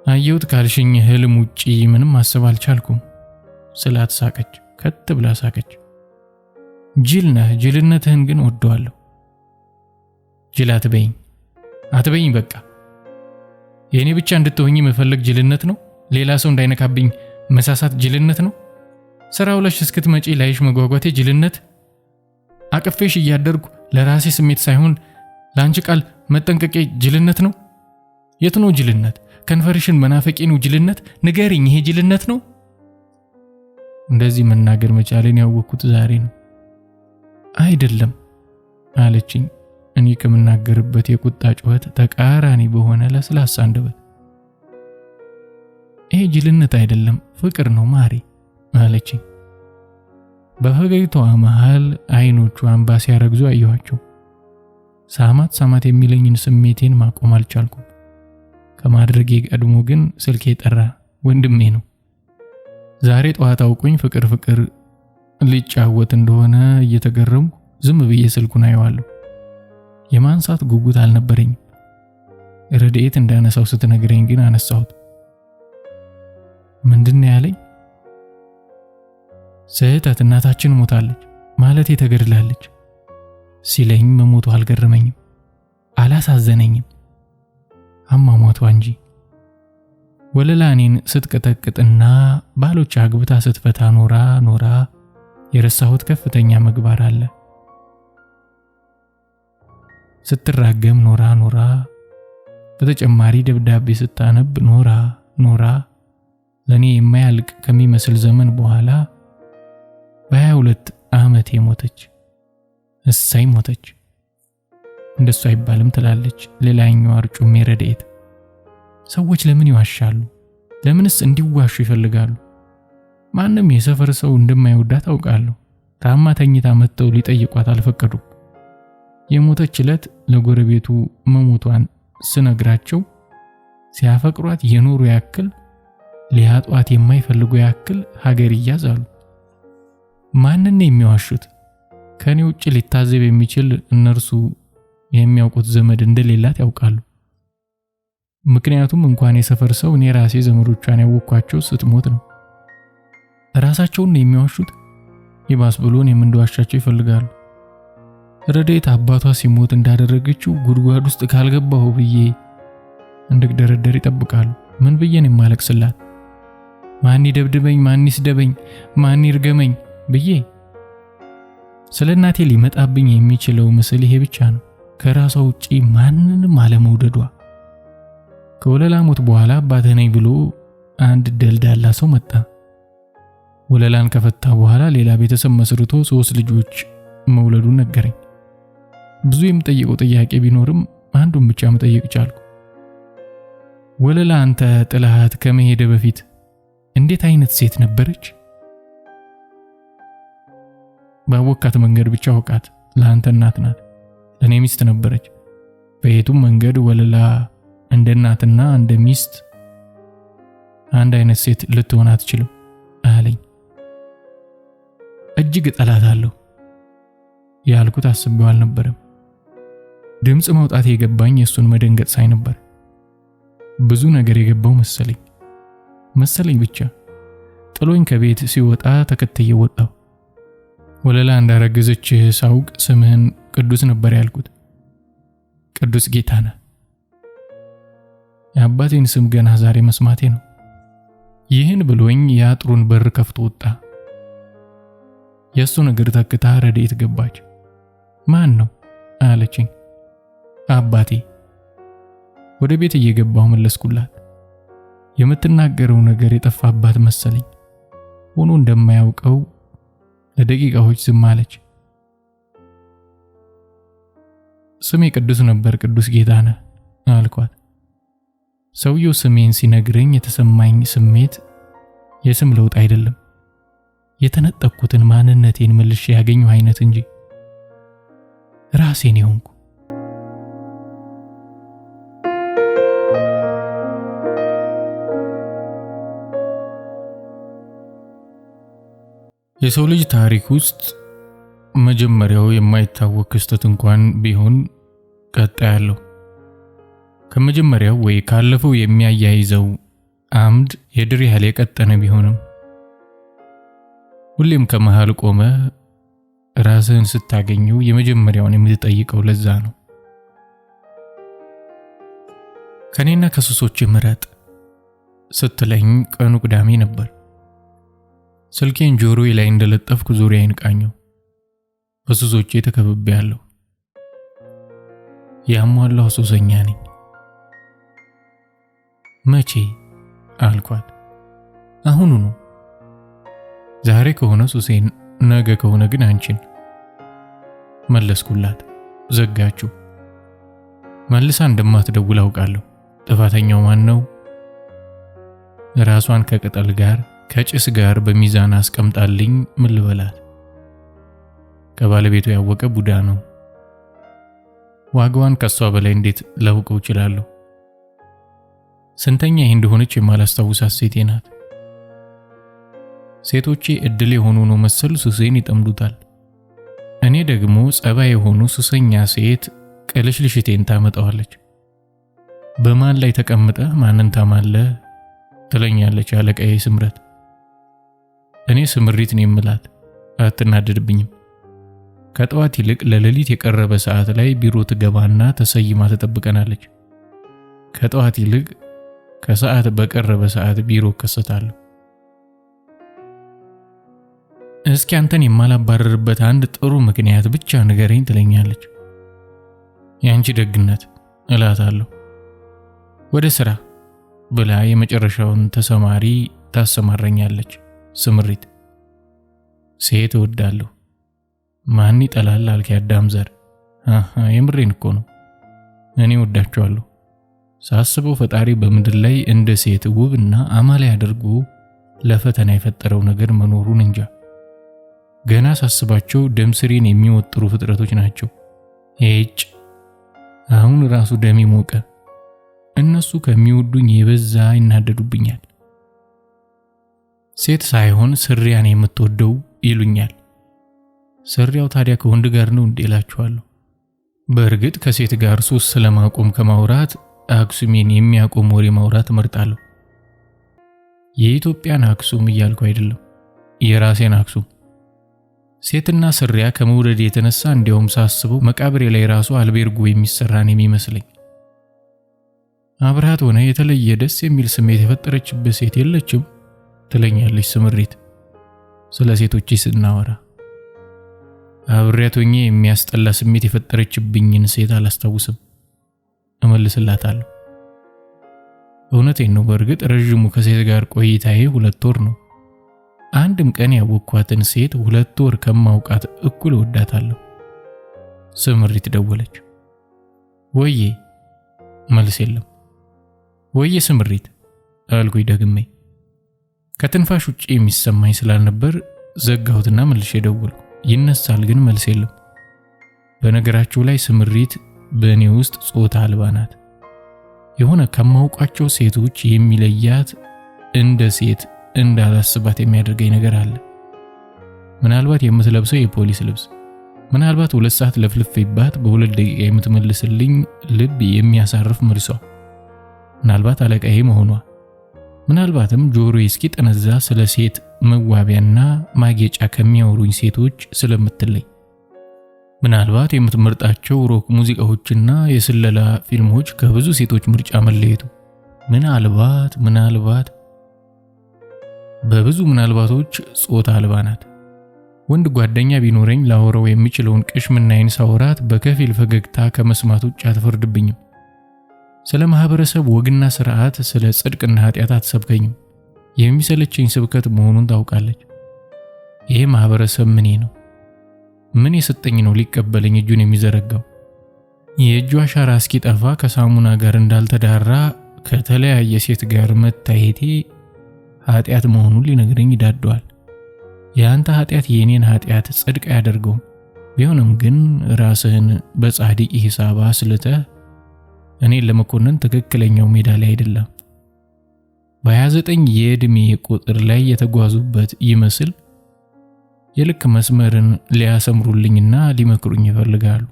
አየሁት ካልሽኝ ህልም ውጪ ምንም ማሰብ አልቻልኩም ስላት ሳቀች። ከት ብላ ሳቀች። ጅል ነህ፣ ጅልነትህን ግን ወደዋለሁ። ጅል አትበይኝ በቃ። የኔ ብቻ እንድትሆኚ መፈለግ ጅልነት ነው? ሌላ ሰው እንዳይነካብኝ መሳሳት ጅልነት ነው? ስራው ለሽ እስክትመጪ ላይሽ መጓጓቴ ጅልነት? አቅፌሽ እያደርኩ ለራሴ ስሜት ሳይሆን ለአንቺ ቃል መጠንቀቄ ጅልነት ነው? የት ነው ጅልነት? ከንፈርሽን መናፈቄ ነው ጅልነት? ንገሪኝ፣ ይሄ ጅልነት ነው? እንደዚህ መናገር መቻሌን ያወቅኩት ዛሬ ነው። አይደለም አለችኝ፣ እኔ ከምናገርበት የቁጣ ጩኸት ተቃራኒ በሆነ ለስላሳ አንደበት። ይሄ ጅልነት አይደለም፣ ፍቅር ነው ማሪ አለችኝ። በፈገግታዋ መሃል አይኖቿ እንባ ሲያረግዙ አየኋቸው። ሳማት የሚለኝን ስሜቴን ማቆም አልቻልኩም። ከማድረጌ ቀድሞ ግን ስልኬ ጠራ። ወንድሜ ነው። ዛሬ ጠዋት አውቆኝ ፍቅር ሊጫወት እንደሆነ እየተገረምኩ ዝም ብዬ ስልኩን አየዋለሁ። የማንሳት ጉጉት አልነበረኝም። ረድኤት እንዳነሳው ስትነግረኝ ግን አነሳሁት። ምንድነው ያለኝ? ስህተት እናታችን ሞታለች ማለት ተገድላለች ሲለኝ መሞቱ አልገረመኝም፣ አላሳዘነኝም። አሟሟቷ እንጂ ወለላ እኔን ስትቀጠቅጥና ባሎች አግብታ ስትፈታ ኖራ የረሳሁት ከፍተኛ ምግባር አለ። ስትራገም ኖራ በተጨማሪ ደብዳቤ ስታነብ ኖራ ለኔ የማያልቅ ከሚመስል ዘመን በኋላ በ22 ዓመቴ ሞተች። እሰይ ሞተች። እንደሱ አይባልም ትላለች ሌላኛው አርጩሜ ረድኤት። ሰዎች ለምን ይዋሻሉ? ለምንስ እንዲዋሹ ይፈልጋሉ? ማንም የሰፈር ሰው እንደማይወዳት አውቃለሁ። ታማ ተኝታ መጥተው ሊጠይቋት አልፈቀዱም። የሞተች ዕለት ለጎረቤቱ መሞቷን ስነግራቸው ሲያፈቅሯት የኖሩ ያክል ሊያጧት የማይፈልጉ ያክል ሀገር ይያዛሉ። ማንን ነው የሚዋሹት? ከኔ ውጭ ሊታዘብ የሚችል እነርሱ የሚያውቁት ዘመድ እንደሌላት ያውቃሉ። ምክንያቱም እንኳን የሰፈር ሰው እኔ ራሴ ዘመዶቿን ያወቅኳቸው ስትሞት ነው። ራሳቸውን የሚዋሹት ይባስ ብሎን የምንዋሻቸው ይፈልጋሉ። ረድኤት አባቷ ሲሞት እንዳደረገችው ጉድጓድ ውስጥ ካልገባሁ ብዬ እንድደረደር ይጠብቃሉ። ምን ብዬን የማለቅስላት? ማን ይደብድበኝ፣ ማን ይስደበኝ፣ ማን ይርገመኝ ብዬ? ስለ እናቴ ሊመጣብኝ የሚችለው ምስል ይሄ ብቻ ነው፣ ከራሷ ውጪ ማንንም አለመውደዷ። ከወለላ ሞት በኋላ አባቴ ነኝ ብሎ አንድ ደልዳላ ሰው መጣ። ወለላን ከፈታ በኋላ ሌላ ቤተሰብ መስርቶ 3 ልጆች መውለዱን ነገረኝ። ብዙ የምጠይቀው ጥያቄ ቢኖርም አንዱን ብቻ መጠየቅ ቻልኩ። ወለላ አንተ ጥላት ከመሄድ በፊት እንዴት አይነት ሴት ነበረች? ባወቃት መንገድ ብቻ አውቃት። ለአንተ እናት ናት፣ ለኔ ሚስት ነበረች። በየቱም መንገድ ወለላ እንደ እናትና እንደ ሚስት አንድ አይነት ሴት ልትሆን አትችልም አለኝ። እጅግ ጠላታለሁ ያልኩት አስቤው አልነበረም። ድምጽ መውጣት የገባኝ የሱን መደንገጥ ሳይ ነበር። ብዙ ነገር የገባው መሰለኝ ብቻ። ጥሎኝ ከቤት ሲወጣ ተከትዬ ወጣው። ወለላ እንዳረገዘች ሳውቅ ስምህን ቅዱስ ነበር ያልኩት። ቅዱስ ጌታነህ። የአባቴን ስም ገና ዛሬ መስማቴ ነው። ይህን ብሎኝ የአጥሩን በር ከፍቶ ወጣ። የእሱን እግር ተክታ ረድኤት ገባች። ማን ነው አለችኝ። አባቴ። ወደ ቤት እየገባሁ መለስኩላት። የምትናገረው ነገር የጠፋባት መሰለኝ። ሆኖ እንደማያውቀው ለደቂቃዎች ዝም አለች። ስሜ ቅዱስ ነበር፣ ቅዱስ ጌታነህ አልኳት። ሰውየው ስሜን ሲነግረኝ የተሰማኝ ስሜት የስም ለውጥ አይደለም፣ የተነጠቅኩትን ማንነቴን መልሼ ያገኘሁ አይነት እንጂ ራሴን የሆንኩ። የሰው ልጅ ታሪክ ውስጥ መጀመሪያው የማይታወቅ ክስተት እንኳን ቢሆን ቀጣይ አለው። ከመጀመሪያው ወይ ካለፈው የሚያያይዘው አምድ የድር ያህል የቀጠነ ቢሆንም ሁሌም ከመሃል ቆመ ራስህን ስታገኘው የመጀመሪያውን የምትጠይቀው ለዛ ነው። ከኔና ከሱሶች ምረጥ ስትለኝ ቀኑ ቅዳሜ ነበር። ስልኬን ጆሮዬ ላይ እንደለጠፍኩ ዙሪያዬን ቃኘው። በሱሶቼ ተከብቤያለሁ። ያሟላሁ ሱሰኛ ነኝ። መቼ አልኳት። አሁኑኑ። ዛሬ ከሆነ ሱሴን፣ ነገ ከሆነ ግን አንቺን መለስኩላት። ዘጋችሁ። መልሳ እንደማትደውል አውቃለሁ። ጥፋተኛው ማን ነው? ራሷን ከቅጠል ጋር ከጭስ ጋር በሚዛን አስቀምጣልኝ ምን ልበላት? ከባለቤቱ ያወቀ ቡዳ ነው። ዋጋዋን ከሷ በላይ እንዴት ላውቀው እችላለሁ? ስንተኛ ይህ እንደሆነች የማላስታውሳት ሴቴ ናት። ሴቶቼ እድል የሆኑ ነው መሰል ሱሴን ይጠምዱታል። እኔ ደግሞ ጸባይ የሆኑ ሱሰኛ ሴት ቅልሽልሽቴን ታመጣዋለች። በማን ላይ ተቀምጠ ማንን ታማለህ ትለኛለች አለቃዬ ስምረት። እኔ ስምሪት ነው የምላት፣ አትናደድብኝም። ከጠዋት ይልቅ ለሌሊት የቀረበ ሰዓት ላይ ቢሮ ትገባና ተሰይማ ትጠብቀናለች። ከጠዋት ይልቅ ከሰዓት በቀረበ ሰዓት ቢሮ እከሰታለሁ። እስኪ አንተን የማላባረርበት አንድ ጥሩ ምክንያት ብቻ ንገረኝ ትለኛለች። ያንቺ ደግነት እላታለሁ። ወደ ስራ ብላ የመጨረሻውን ተሰማሪ ታሰማረኛለች። ስምሪት። ሴት እወዳለሁ። ማን ይጠላል አልክ ያዳም ዘር? የምሬን እኮ ነው። እኔ እወዳቸዋለሁ። ሳስበው ፈጣሪ በምድር ላይ እንደ ሴት ውብና አማላይ አድርጎ ለፈተና የፈጠረው ነገር መኖሩን እንጃ። ገና ሳስባቸው ደም ስሬን የሚወጥሩ ፍጥረቶች ናቸው። ኤጭ አሁን ራሱ ደም ሞቀ። እነሱ ከሚወዱኝ የበዛ ይናደዱብኛል። ሴት ሳይሆን ስሪያን የምትወደው ይሉኛል። ስሪያው ታዲያ ከወንድ ጋር ነው እንዴ እላችኋለሁ። በእርግጥ ከሴት ጋር ሱስ ስለማቆም ከማውራት አክሱሜን የሚያቆም ወሬ ማውራት እመርጣለሁ። የኢትዮጵያን አክሱም እያልኩ አይደለም፣ የራሴን አክሱም። ሴትና ስሪያ ከመውደድ የተነሳ እንዲያውም ሳስበው መቃብሬ ላይ ራሱ አልቤርጎ የሚሰራን የሚመስለኝ። አብራት ሆነ የተለየ ደስ የሚል ስሜት የፈጠረችበት ሴት የለችም ትለኛለች ስምሪት። ስለ ሴቶች ስናወራ አብሬያት ሆኜ የሚያስጠላ ስሜት የፈጠረችብኝን ሴት አላስታውስም እመልስላታለሁ። እውነቴን ነው። በእርግጥ ረዥሙ ከሴት ጋር ቆይታዬ 2 ወር ነው። አንድም ቀን ያወቅኳትን ሴት 2 ወር ከማውቃት እኩል ወዳታለሁ። ስምሪት ደወለች። ወዬ። መልስ የለም። ወዬ ስምሪት አልኩኝ ደግሜ። ከትንፋሽ ውጪ የሚሰማኝ ስላልነበር ዘጋሁትና መልሼ ደወልኩ። ይነሳል ግን መልስ የለም። በነገራችሁ ላይ ስምሪት በእኔ ውስጥ ጾታ አልባ ናት። የሆነ ከማውቃቸው ሴቶች የሚለያት እንደ ሴት እንዳላስባት የሚያደርገኝ ነገር አለ። ምናልባት የምትለብሰው የፖሊስ ልብስ፣ ምናልባት 2 ሰዓት ለፍልፌባት በ2 ደቂቃ የምትመልስልኝ ልብ የሚያሳርፍ መልሷ፣ ምናልባት አለቃዬ መሆኗ፣ ምናልባትም ጆሮዬ እስኪጠነዛ ስለ ሴት መዋቢያና ማጌጫ ከሚያወሩኝ ሴቶች ስለምትለይ፣ ምናልባት የምትመርጣቸው ሮክ ሙዚቃዎችና የስለላ ፊልሞች ከብዙ ሴቶች ምርጫ መለየቱ፣ ምናልባት በብዙ ምናልባቶች ጾታ አልባ ናት። ወንድ ጓደኛ ቢኖረኝ ላወራው የሚችለውን ቅሽምናዬን ሳወራት በከፊል ፈገግታ ከመስማት ውጭ አትፈርድብኝም። ስለ ማህበረሰብ ወግና ስርዓት፣ ስለ ጽድቅና ኃጢአት አትሰብከኝም። የሚሰለቸኝ ስብከት መሆኑን ታውቃለች። ይሄ ማህበረሰብ ምኔ ነው? ምን የሰጠኝ ነው ሊቀበለኝ እጁን የሚዘረጋው? የእጁ አሻራ እስኪጠፋ ከሳሙና ጋር እንዳልተዳራ ከተለያየ ሴት ጋር መታየቴ ኃጢአት መሆኑን ሊነግረኝ ይዳደዋል። የአንተ ኃጢአት የኔን ኃጢአት ጽድቅ አያደርገውም። ቢሆንም ግን ራስህን በጻድቅ ሂሳብ አስልተህ እኔን ለመኮነን ትክክለኛው ሜዳ ላይ አይደለም። በ29 የዕድሜ ቁጥር ላይ የተጓዙበት ይመስል የልክ መስመርን ሊያሰምሩልኝና ሊመክሩኝ ይፈልጋሉ።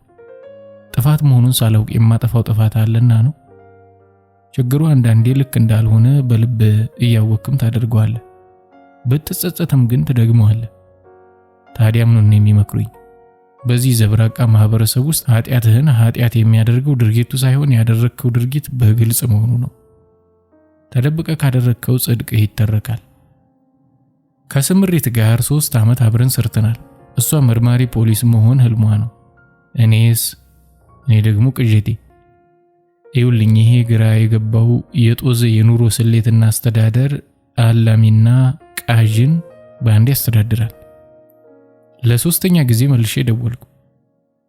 ጥፋት መሆኑን ሳላውቅ የማጠፋው ጥፋት አለና ነው። ችግሩ አንዳንዴ ልክ እንዳልሆነ በልብ እያወቅም ታደርገዋለህ። ብትጸጸትም ግን ትደግመዋለህ። ታዲያ ምን ነው የሚመክሩኝ? በዚህ ዘብራቃ ማህበረሰብ ውስጥ ኃጢአትህን ኃጢአት የሚያደርገው ድርጊቱ ሳይሆን ያደረግከው ድርጊት በግልጽ መሆኑ ነው። ተደብቀ ካደረግከው ጽድቅህ ይተረካል። ከስምሪት ጋር 3 ዓመት አብረን ሰርተናል። እሷ መርማሪ ፖሊስ መሆን ህልሟ ነው። እኔ ደግሞ ቅዠቴ። ይኸውልኝ፣ ይሄ ግራ የገባው የጦዘ የኑሮ ስሌትና አስተዳደር አላሚና ቃዥን በአንድ ያስተዳድራል። ለ3ኛ ጊዜ መልሼ ደወልኩ።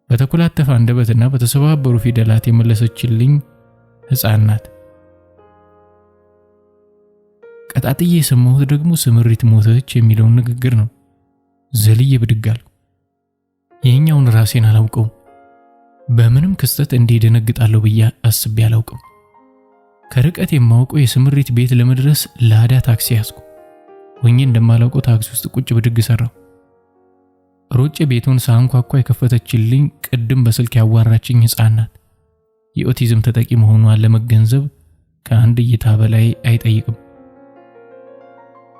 በተኮላተፈ አንደበትና በተሰባበሩ ፊደላት የመለሰችልኝ ሕፃን ናት። ቀጣጥዬ የሰማሁት ደግሞ ስምሪት ሞተች የሚለውን ንግግር ነው። ዘልዬ ብድግ አልኩ። ይሄኛውን ራሴን አላውቀውም። በምንም ክስተት እንዲህ ደነግጣለሁ ብዬ አስቤ አላውቅም። ከርቀት የማውቀው የስምሪት ቤት ለመድረስ ላዳ ታክሲ ያዝኩ። ሆኜ እንደማላውቀው ታክሲ ውስጥ ቁጭ ብድግ ሰራው። ሮጬ ቤቱን ሳንኳኳ የከፈተችልኝ ቅድም በስልክ ያዋራችኝ ሕፃን ናት። የኦቲዝም ተጠቂ መሆኗን ለመገንዘብ ከአንድ እይታ በላይ አይጠይቅም።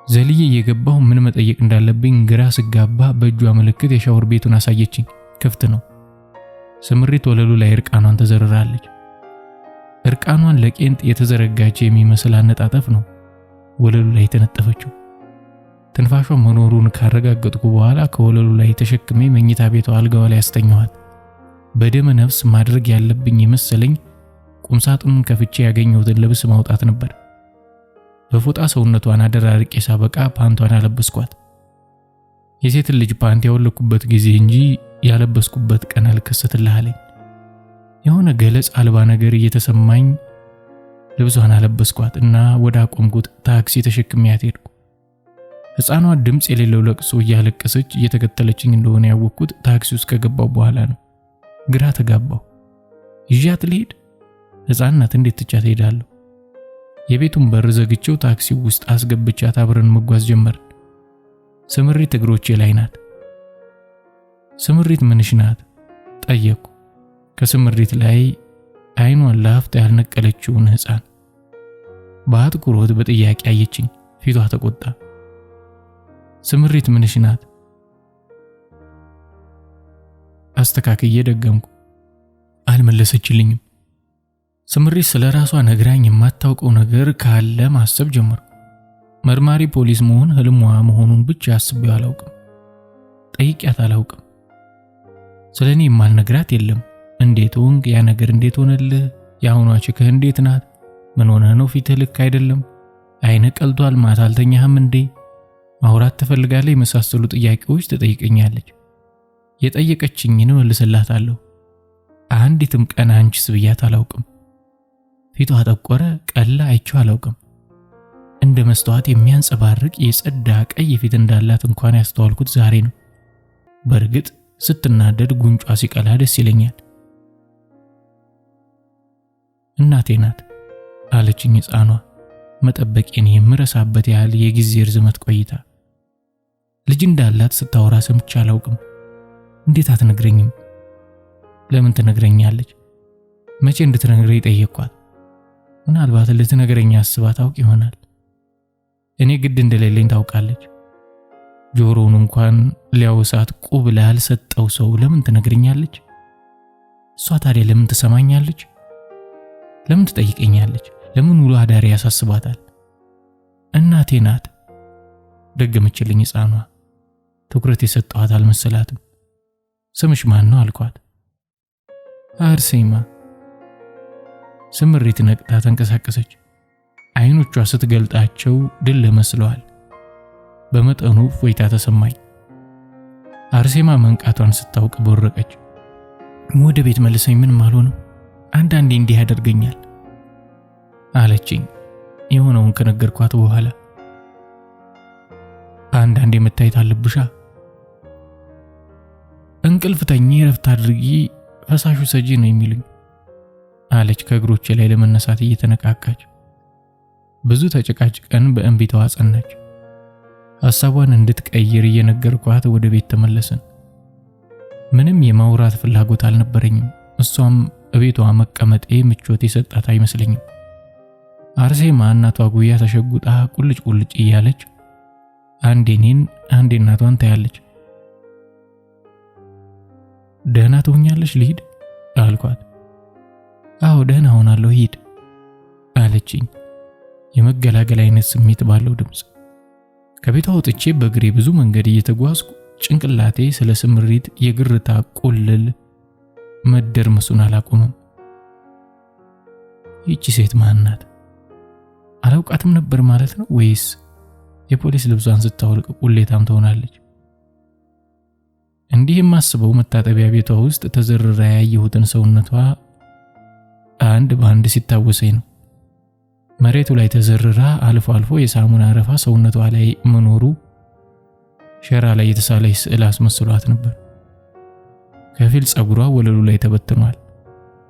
ዘልዬ እየገባሁ ምን መጠየቅ እንዳለብኝ ግራ ስጋባ በእጇ ምልክት የሻወር ቤቱን አሳየችኝ። ክፍት ነው። ስምሪት ወለሉ ላይ እርቃኗን ተዘርራለች። እርቃኗን ለቄንጥ የተዘረጋች የሚመስል አነጣጠፍ ነው ወለሉ ላይ የተነጠፈችው። ትንፋሿ መኖሩን ካረጋገጥኩ በኋላ ከወለሉ ላይ ተሸክሜ መኝታ ቤቷ አልጋዋ ላይ አስተኛኋት። በደመ ነፍስ ማድረግ ያለብኝ የመሰለኝ ቁምሳጥኑን ከፍቼ ያገኘሁትን ልብስ ማውጣት ነበር። በፎጣ ሰውነቷን አደራርቄ ሳበቃ ፓንቷን አለበስኳት። የሴትን ልጅ ፓንት ያወለኩበት ጊዜ እንጂ ያለበስኩበት ቀን አልከሰትልህ አለኝ። የሆነ ገለጽ አልባ ነገር እየተሰማኝ ልብሷን አለበስኳት እና ወደ አቆምኩት ታክሲ ተሸክሜያት ሄድኩ። ሕፃኗ ድምፅ የሌለው ለቅሶ እያለቀሰች እየተከተለችኝ እንደሆነ ያወቅኩት ታክሲ ውስጥ ከገባው በኋላ ነው። ግራ ተጋባሁ። ይዣት ልሄድ? ሕፃን ናት፣ እንዴት ትቻት ሄዳለሁ? የቤቱን በር ዘግቼው ታክሲው ውስጥ አስገብቻት አብረን መጓዝ ጀመርን። ስምሪት እግሮቼ ላይ ናት። ስምሪት ምንሽ ናት? ጠየቅኩ። ከስምሪት ላይ አይኗን ለአፍታ ያልነቀለችውን ሕፃን በአትኩሮት በጥያቄ አየችኝ። ፊቷ ተቆጣ። ስምሪት ምንሽ ናት? አስተካክዬ ደገምኩ። አልመለሰችልኝም። ስምሪት ስለ ራሷ ነግራኝ የማታውቀው ነገር ካለ ማሰብ ጀመርኩ። መርማሪ ፖሊስ መሆን ህልሟ መሆኑን ብቻ አስቤው አላውቅም። ጠይቂያት አላውቅም። ስለኔ የማልነግራት የለም። እንዴት ሆንክ? ያ ነገር እንዴት ሆነልህ? የአሁኗ ችክህ እንዴት ናት? ምን ሆነህ ነው? ፊትህ ልክ አይደለም። አይነ ቀልቷል። ማታ አልተኛህም እንዴ? ማውራት ትፈልጋለህ? የመሳሰሉ ጥያቄዎች ትጠይቀኛለች። የጠየቀችኝን መልስላታለሁ። አንዲትም ቀን አንቺስ ብያት አላውቅም። ፊቷ ጠቆረ፣ ቀላ፣ አይቼው አላውቅም። እንደ መስተዋት የሚያንጸባርቅ የጸዳ ቀይ ፊት እንዳላት እንኳን ያስተዋልኩት ዛሬ ነው። በእርግጥ ስትናደድ ጉንጯ ሲቀላ ደስ ይለኛል። እናቴ ናት አለችኝ ሕፃኗ መጠበቄን የምረሳበት ያህል የጊዜ ርዝመት ቆይታ። ልጅ እንዳላት ስታወራ ሰምቼ አላውቅም። እንዴት አትነግረኝም? ለምን ትነግረኛለች? መቼ እንድትነግረኝ ጠየቅኳት። ምናልባት ልትነግረኝ አስባ ታውቅ ይሆናል። እኔ ግድ እንደሌለኝ ታውቃለች። ጆሮውን እንኳን ሊያወሳት ቁብ ላልሰጠው ሰው ለምን ትነግረኛለች? እሷ ታዲያ ለምን ትሰማኛለች? ለምን ትጠይቀኛለች? ለምን ውሎ አዳሪ ያሳስባታል? እናቴ ናት። ደገመችልኝ ሕፃኗ። ትኩረት የሰጠኋት አልመሰላትም። ስምሽ ማን ነው አልኳት። አርሴማ። ስምሪት ነቅታ ተንቀሳቀሰች። አይኖቿ ስትገልጣቸው ድል መስለዋል። በመጠኑ እፎይታ ተሰማኝ። አርሴማ መንቃቷን ስታውቅ ቦረቀች። ወደ ቤት መልሰኝ፣ ምንም አልሆንም፣ አንዳንዴ እንዲህ ያደርገኛል አለችኝ። የሆነውን ከነገርኳት በኋላ አንዳንዴ መታየት አለብሻ፣ እንቅልፍ ተኚ፣ ረፍት አድርጊ፣ ፈሳሹ ሰጂ ነው የሚሉኝ አለች ከእግሮቼ ላይ ለመነሳት እየተነቃቃች። ብዙ ተጨቃጭቀን በእንቢታዋ ጸናች። ሐሳቧን እንድትቀይር እየነገርኳት ወደ ቤት ተመለስን። ምንም የማውራት ፍላጎት አልነበረኝም። እሷም እቤቷ መቀመጤ ምቾት የሰጣት አይመስለኝም። አርሴማ እናቷ ጉያ ተሸጉጣ ቁልጭ ቁልጭ እያለች አንዴ እኔን አንዴ እናቷን ታያለች። ደህና ትሆኛለሽ ልሂድ አልኳት። አዎ ደህና ሆናለሁ ሂድ አለችኝ የመገላገል አይነት ስሜት ባለው ድምፅ። ከቤቷ ወጥቼ በእግሬ ብዙ መንገድ እየተጓዝኩ ጭንቅላቴ ስለ ስምሪት የግርታ ቁልል መደርመሱን አላቆመም። ይቺ ሴት ማን ናት? አላውቃትም ነበር ማለት ነው ወይስ የፖሊስ ልብሷን ስታወልቅ ቁሌታም ትሆናለች? እንዲህ የማስበው መታጠቢያ ቤቷ ውስጥ ተዘርራ ያየሁትን ሰውነቷ አንድ በአንድ ሲታወሰኝ ነው። መሬቱ ላይ ተዘርራ አልፎ አልፎ የሳሙና አረፋ ሰውነቷ ላይ መኖሩ ሸራ ላይ የተሳለች ስዕል አስመስሏት ነበር። ከፊል ጸጉሯ ወለሉ ላይ ተበትኗል።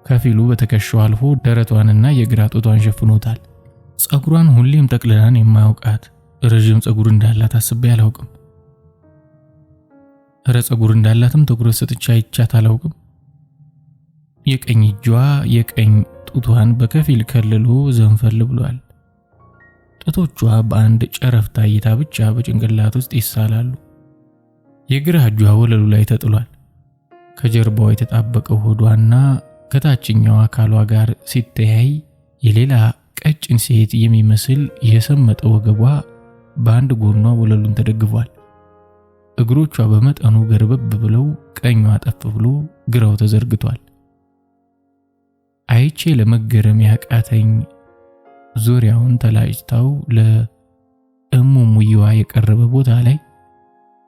ከፊሉ በትከሻዋ አልፎ ደረቷንና የግራ ጡቷን ሸፍኖታል። ጸጉሯን ሁሌም ጠቅልላን የማያውቃት ረጅም ጸጉር እንዳላት አስቤ አላውቅም። ጸጉር እንዳላትም ትኩረት ሰጥቼ አይቻት አላውቅም። የቀኝ እጇ የቀኝ ጡቷን በከፊል ከልሎ ዘንፈል ብሏል። ጡቶቿ በአንድ ጨረፍታ እይታ ብቻ በጭንቅላት ውስጥ ይሳላሉ። የግራ እጇ ወለሉ ላይ ተጥሏል። ከጀርባዋ የተጣበቀው ሆዷና ከታችኛው አካሏ ጋር ሲተያይ የሌላ ቀጭን ሴት የሚመስል የሰመጠ ወገቧ በአንድ ጎኗ ወለሉን ተደግፏል። እግሮቿ በመጠኑ ገርበብ ብለው ቀኟ ጠፍ ብሎ ግራው ተዘርግቷል። አይቼ ለመገረም ያቃተኝ ዙሪያውን ተላጭታው ለእሙሙይዋ የቀረበ ቦታ ላይ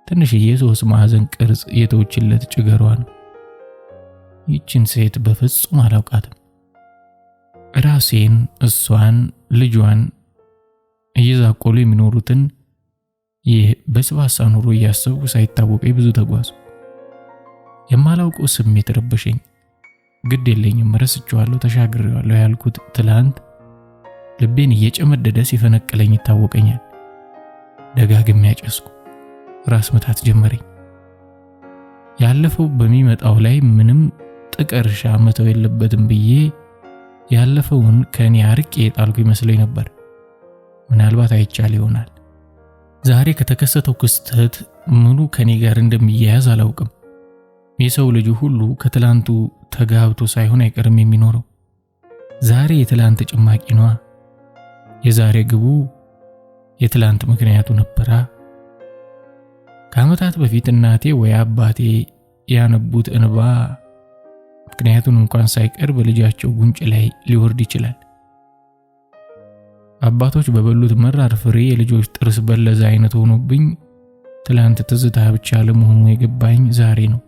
ትንሽዬ ሶስት ማዕዘን ቅርጽ የተወችለት ጭገሯ ነው። ይችን ሴት በፍጹም አላውቃትም። ራሴን፣ እሷን፣ ልጇን እየዛቆሉ የሚኖሩትን ይህ በስባሳ ኑሮ እያሰብኩ ሳይታወቀኝ ብዙ ተጓዙ። የማላውቀው ስሜት ረበሸኝ። ግድ የለኝም ረስቼዋለሁ፣ ተሻግሬዋለሁ ያልኩት ትላንት ልቤን እየጨመደደ ሲፈነቅለኝ ይታወቀኛል። ደጋግሜ ያጨስኩ። ራስ መታት ጀመረኝ። ያለፈው በሚመጣው ላይ ምንም ጥቀርሻ መተው የለበትም ብዬ ያለፈውን ከኔ አርቄ የጣልኩ ይመስለኝ ነበር። ምናልባት አይቻል ይሆናል። ዛሬ ከተከሰተው ክስተት ምኑ ከኔ ጋር እንደሚያያዝ አላውቅም። የሰው ልጅ ሁሉ ከትላንቱ ተጋብቶ ሳይሆን አይቀርም የሚኖረው። ዛሬ የትላንት ጭማቂ ነዋ። የዛሬ ግቡ የትላንት ምክንያቱ ነበራ። ከዓመታት በፊት እናቴ ወይ አባቴ ያነቡት እንባ ምክንያቱን እንኳን ሳይቀር በልጃቸው ጉንጭ ላይ ሊወርድ ይችላል። አባቶች በበሉት መራር ፍሬ የልጆች ጥርስ በለዛ አይነት ሆኖብኝ ትላንት ትዝታ ብቻ ለመሆኑ የገባኝ ዛሬ ነው።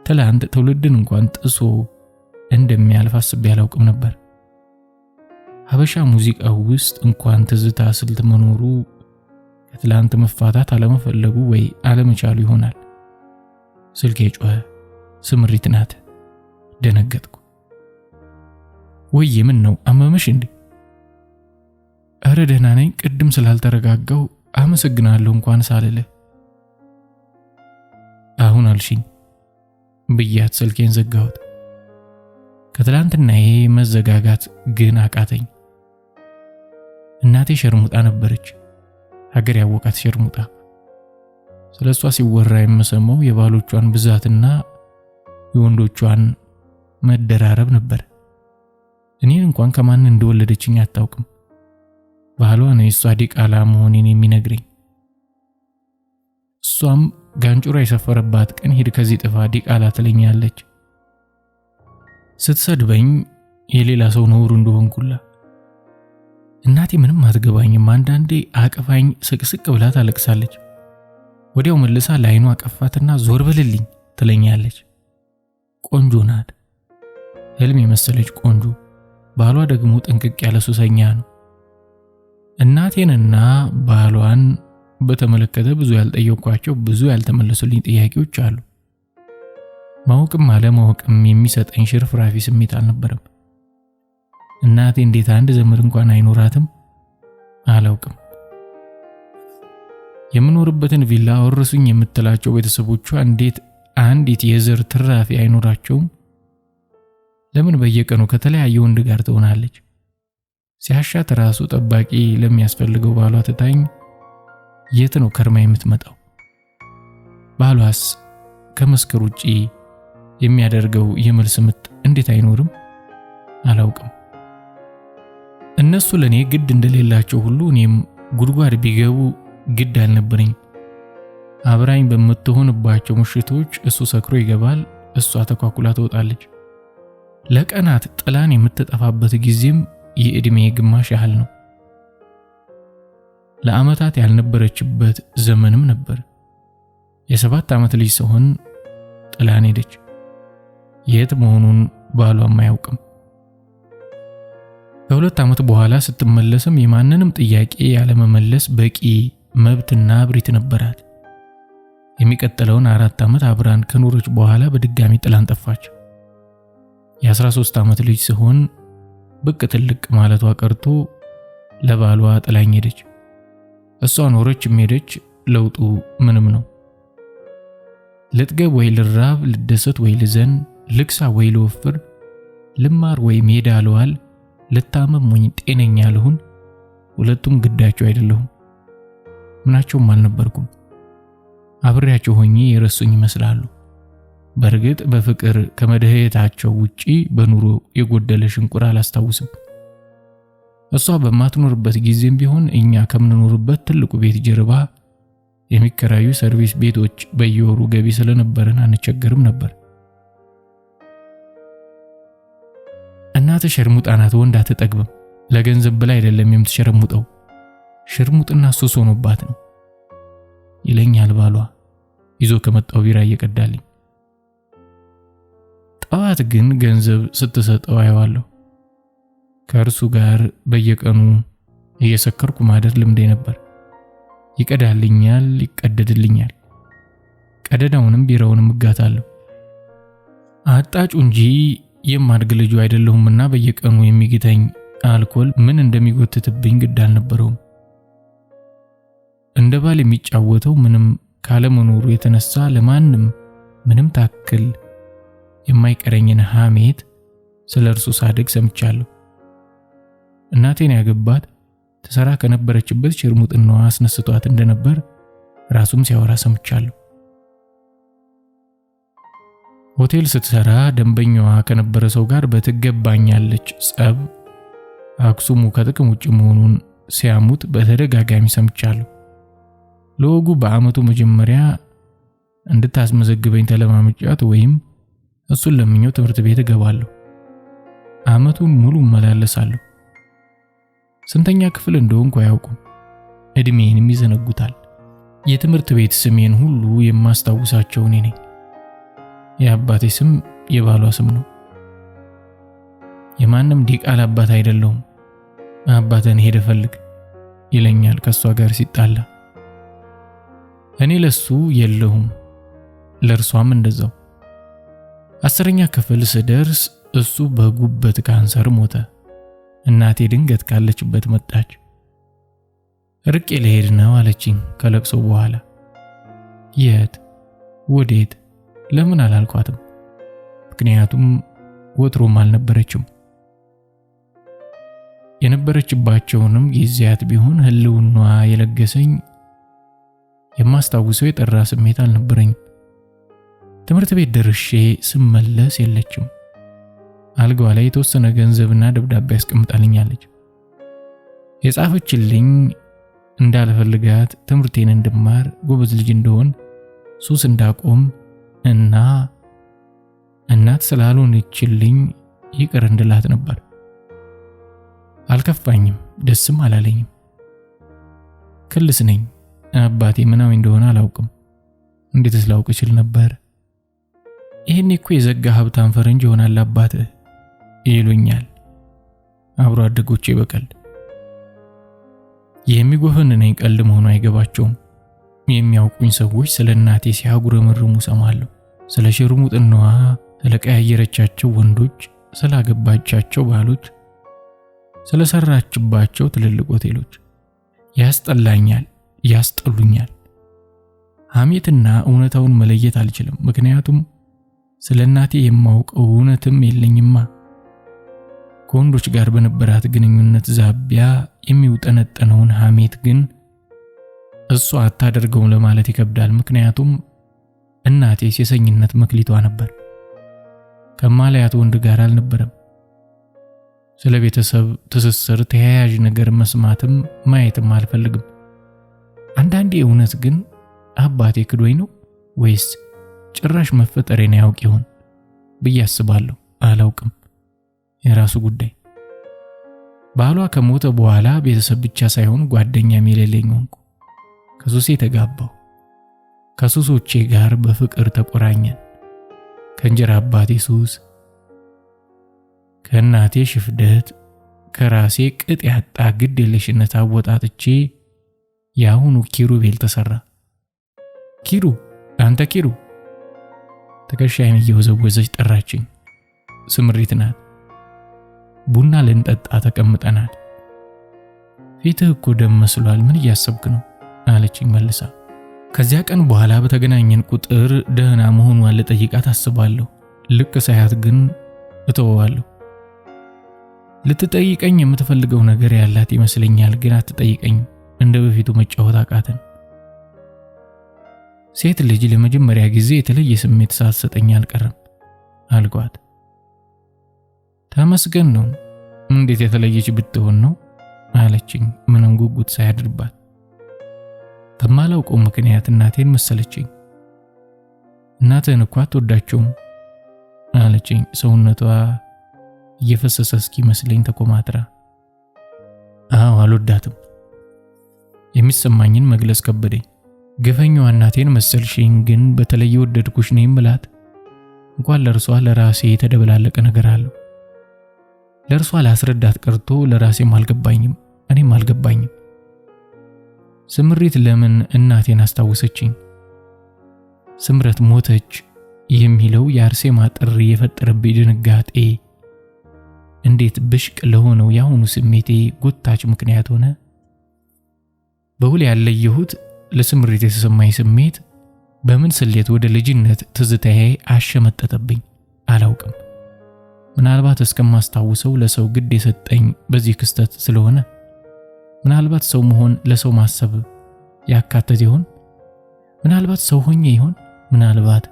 ትላንት ትውልድን እንኳን ጥሶ እንደሚያልፍ አስቤ አላውቅም ነበር። ሀበሻ ሙዚቃ ውስጥ እንኳን ትዝታ ስልት መኖሩ ከትላንት መፋታት አለመፈለጉ ወይ አለመቻሉ ይሆናል። ስልኬ ጮኸ። ስምሪት ናት። ደነገጥኩ። ወይ ምን ነው አመመሽ እንዴ? ኧረ ደህና ነኝ። ቅድም ስላልተረጋጋው አመሰግናለሁ እንኳን ሳልልህ አሁን አልሽኝ ብያት ስልኬን ዘጋሁት። ከትላንትናዬ መዘጋጋት ግን አቃተኝ። እናቴ ሸርሙጣ ነበረች። ሀገር ያወቃት ሸርሙጣ። ስለሷ ሲወራ የምሰማው የባሎቿን ብዛትና የወንዶቿን መደራረብ ነበር። እኔን እንኳን ከማን እንደወለደችኝ አታውቅም። ባሏ ነው የሷ ዲቃላ መሆኔን የሚነግረኝ። እሷም ጋንጩራ የሰፈረባት ቀን ሂድ ከዚህ ጥፋ ዲቃላ ትለኛለች። ስትሰድበኝ የሌላ ሰው ነውር እንደሆንኩላ። እናቴ ምንም አትገባኝም። አንዳንዴ አቅፋኝ ስቅስቅ ብላ ታለቅሳለች። ወዲያው መልሳ ለዓይኗ አቀፋትና ዞር በልልኝ ትለኛለች። ቆንጆ ናት፣ ህልም የመሰለች ቆንጆ። ባሏ ደግሞ ጥንቅቅ ያለ ሱሰኛ ነው። እናቴንና ባሏን በተመለከተ ብዙ ያልጠየኳቸው ብዙ ያልተመለሱልኝ ጥያቄዎች አሉ። ማወቅም አለማወቅም የሚሰጠኝ ሽርፍራፊ ስሜት አልነበረም። እናቴ እንዴት አንድ ዘመድ እንኳን አይኖራትም አላውቅም። የምኖርበትን ቪላ ወረሱኝ የምትላቸው ቤተሰቦቿ እንዴት አንዲት የዘር ትራፊ አይኖራቸውም? ለምን በየቀኑ ከተለያየ ወንድ ጋር ትሆናለች? ሲያሻት ራሱ ጠባቂ ለሚያስፈልገው ባሏ ትታኝ የት ነው ከርማ የምትመጣው? ባሏስ ከመስከር ውጪ የሚያደርገው የመልስ ምት እንዴት አይኖርም? አላውቅም። እነሱ ለኔ ግድ እንደሌላቸው ሁሉ እኔም ጉድጓድ ቢገቡ ግድ አልነበረኝ። አብራኝ በምትሆንባቸው ምሽቶች እሱ ሰክሮ ይገባል፣ እሷ ተኳኩላ ትወጣለች። ለቀናት ጥላን የምትጠፋበት ጊዜም የዕድሜ ግማሽ ያህል ነው። ለዓመታት ያልነበረችበት ዘመንም ነበር። የ7 ዓመት ልጅ ሲሆን ጥላን ሄደች። የት መሆኑን ባሏም አያውቅም። ከ2 ዓመት በኋላ ስትመለስም የማንንም ጥያቄ ያለመመለስ በቂ መብትና እብሪት ነበራት። የሚቀጥለውን 4 ዓመት አብራን ከኖረች በኋላ በድጋሚ ጥላን ጠፋች። የ13 ዓመት ልጅ ሲሆን ብቅ ትልቅ ማለቷ ቀርቶ ለባሏ ጥላኝ ሄደች። እሷ ኖረችም ሄደች፣ ለውጡ ምንም ነው። ልጥገብ ወይ ልራብ፣ ልደሰት ወይ ልዘን፣ ልክሳ ወይ ልወፍር፣ ልማር ወይ ሜዳ ልዋል፣ ልታመም ወይ ጤነኛ ልሁን፣ ሁለቱም ግዳቸው አይደለሁም። ምናቸውም አልነበርኩም። አብሬያቸው ሆኜ የረሱኝ ይመስላሉ። በእርግጥ በፍቅር ከመደህየታቸው ውጪ በኑሮ የጎደለ ሽንቁር አላስታውስም። እሷ በማትኖርበት ጊዜም ቢሆን እኛ ከምንኖርበት ትልቁ ቤት ጀርባ የሚከራዩ ሰርቪስ ቤቶች በየወሩ ገቢ ስለነበረን አንቸገርም ነበር። እናት ሸርሙጣ ናት፣ ወንድ አትጠግብም። ለገንዘብ ብላ አይደለም የምትሸረሙጠው፣ ሽርሙጥና ሱስ ሆኖባት ነው ይለኛል ባሏ ይዞ ከመጣው ቢራ እየቀዳልኝ። ጠዋት ግን ገንዘብ ስትሰጠው አየዋለሁ። ከእርሱ ጋር በየቀኑ እየሰከርኩ ማደር ልምዴ ነበር። ይቀዳልኛል፣ ይቀደድልኛል። ቀደዳውንም ቢራውንም እጋታለሁ። አጣጩ እንጂ የማድግ ልጁ አይደለሁምና በየቀኑ የሚግተኝ አልኮል ምን እንደሚጎትትብኝ ግድ አልነበረውም። እንደ ባል የሚጫወተው ምንም ካለመኖሩ የተነሳ ለማንም ምንም ታክል የማይቀረኝን ሐሜት ስለ እርሱ ሳድግ ሰምቻለሁ። እናቴን ያገባት ተሰራ ከነበረችበት ሽርሙጥናዋ አስነስቷት እንደነበር ራሱም ሲያወራ ሰምቻለሁ። ሆቴል ስትሰራ ደንበኛዋ ከነበረ ሰው ጋር በትገባኛለች ጸብ አክሱሙ ከጥቅም ውጭ መሆኑን ሲያሙት በተደጋጋሚ ሰምቻለሁ። ለወጉ በአመቱ መጀመሪያ እንድታስመዘግበኝ ተለማምጫት ወይም እሱን ለምኘው ትምህርት ቤት እገባለሁ። አመቱን ሙሉ እመላለሳለሁ። ስንተኛ ክፍል እንደሆንኩ አያውቁም። እድሜንም ይዘነጉታል። የትምህርት ቤት ስሜን ሁሉ የማስታውሳቸው እኔ ነኝ። የአባቴ ስም የባሏ ስም ነው። የማንም ዲቃላ አባት አይደለሁም። አባቴን ሄደ ፈልግ ይለኛል ከሷ ጋር ሲጣላ። እኔ ለሱ የለሁም፣ ለርሷም እንደዛው። 10ኛ ክፍል ስደርስ እሱ በጉበት ካንሰር ሞተ። እናቴ ድንገት ካለችበት መጣች። ርቄ ልሄድ ነው አለችኝ ከለቅሶ በኋላ። የት ወዴት ለምን አላልኳትም፣ ምክንያቱም ወትሮም አልነበረችም። የነበረችባቸውንም ጊዜያት ቢሆን ህልውናዋ የለገሰኝ የማስታውሰው የጠራ ስሜት አልነበረኝም። ትምህርት ቤት ደርሼ ስመለስ የለችም። አልጋዋ ላይ የተወሰነ ገንዘብና ደብዳቤ አስቀምጣልኛለች። የጻፈችልኝ እንዳልፈልጋት ትምህርቴን እንድማር ጎበዝ ልጅ እንደሆን ሱስ እንዳቆም እና እናት ስላልሆነችልኝ ይቅር እንድላት ነበር። አልከፋኝም፣ ደስም አላለኝም። ክልስ ነኝ። አባቴ ምናዊ እንደሆነ አላውቅም። እንዴትስ ላውቅ እችል ነበር? ይሄኔ እኮ የዘጋ ሀብታም ፈረንጅ ይሆናል አባትህ ይሉኛል አብሮ አደጎቼ በቀልድ። የሚጎፈንነኝ ቀልድ መሆኑ አይገባቸውም። የሚያውቁኝ ሰዎች ስለ እናቴ ሲያጉረመርሙ ሰማለሁ። ስለ ሽርሙጥናዋ፣ ስለ ቀያየረቻቸው ወንዶች፣ ስላገባቻቸው ባሎች፣ ስለሰራችባቸው ትልልቅ ሆቴሎች። ያስጠላኛል፣ ያስጠሉኛል። ሐሜትና እውነታውን መለየት አልችልም። ምክንያቱም ስለ እናቴ የማውቀው እውነትም የለኝማ። ከወንዶች ጋር በነበራት ግንኙነት ዛቢያ የሚውጠነጠነውን ሐሜት ግን እሷ አታደርገውም ለማለት ይከብዳል። ምክንያቱም እናቴ ሴሰኝነት መክሊቷ ነበር። ከማላያት ወንድ ጋር አልነበረም። ስለ ቤተሰብ ትስስር ተያያዥ ነገር መስማትም ማየትም አልፈልግም። አንዳንዴ እውነት ግን አባቴ ክዶኝ ነው ወይስ ጭራሽ መፈጠሬን ያውቅ ይሆን ብዬ አስባለሁ። አላውቅም፣ የራሱ ጉዳይ። ባሏ ከሞተ በኋላ ቤተሰብ ብቻ ሳይሆን ጓደኛም የሌለኝ ሆንኩ። ከሱሴ ተጋባሁ። ከሱሶቼ ጋር በፍቅር ተቆራኘን። ከእንጀራ አባቴ ሱስ፣ ከእናቴ ሽፍደት፣ ከራሴ ቅጥ ያጣ ግድ የለሽነት አወጣጥቼ የአሁኑ ኪሩቤል ተሰራ። ኪሩ፣ አንተ ኪሩ። ትከሻዬን እየወዘወዘች ጠራችኝ። ስምሪት ናት። ቡና ልንጠጣ ተቀምጠናል። ፊትህ እኮ ደም መስሏል፣ ምን እያሰብክ ነው አለችኝ መልሳ። ከዚያ ቀን በኋላ በተገናኘን ቁጥር ደህና መሆኗን ልጠይቃት አስባለሁ። ልክ ሳያት ግን እተወዋለሁ። ልትጠይቀኝ የምትፈልገው ነገር ያላት ይመስለኛል፣ ግን አትጠይቀኝም። እንደ በፊቱ መጫወት አቃተን። ሴት ልጅ ለመጀመሪያ ጊዜ የተለየ ስሜት ሳትሰጠኝ አልቀረም አልኳት። ተመስገን ነው፣ እንዴት የተለየች ብትሆን ነው አለችኝ፣ ምንም ጉጉት ሳያድርባት። በማላውቀው ምክንያት እናቴን መሰለችኝ። እናትህን እኮ አትወዳቸውም አለችኝ፣ ሰውነቷ እየፈሰሰ እስኪመስለኝ ተኮማትራ። አዎ አልወዳትም። የሚሰማኝን መግለጽ ከበደኝ። ግፈኛዋ እናቴን መሰልሽኝ፣ ግን በተለይ ወደድኩሽ ነኝ ምላት እንኳን ለእርሷ ለራሴ የተደበላለቀ ነገር አለው። ለእርሷ ላስረዳት ቀርቶ ለራሴም አልገባኝም፣ እኔም አልገባኝም። ስምሪት ለምን እናቴን አስታወሰችኝ? ስምረት ሞተች የሚለው የአርሴማ ጥሪ የፈጠረብኝ ድንጋጤ እንዴት ብሽቅ ለሆነው ያሁኑ ስሜቴ ጎታች ምክንያት ሆነ? በውል ያለየሁት ለስምሪት የተሰማኝ ስሜት በምን ስሌት ወደ ልጅነት ትዝታዬ አሸመጠጠብኝ አላውቅም። ምናልባት እስከማስታውሰው ለሰው ግድ የሰጠኝ በዚህ ክስተት ስለሆነ፣ ምናልባት ሰው መሆን ለሰው ማሰብ ያካተተ ይሆን? ምናልባት ሰው ሆኜ ይሆን? ምናልባት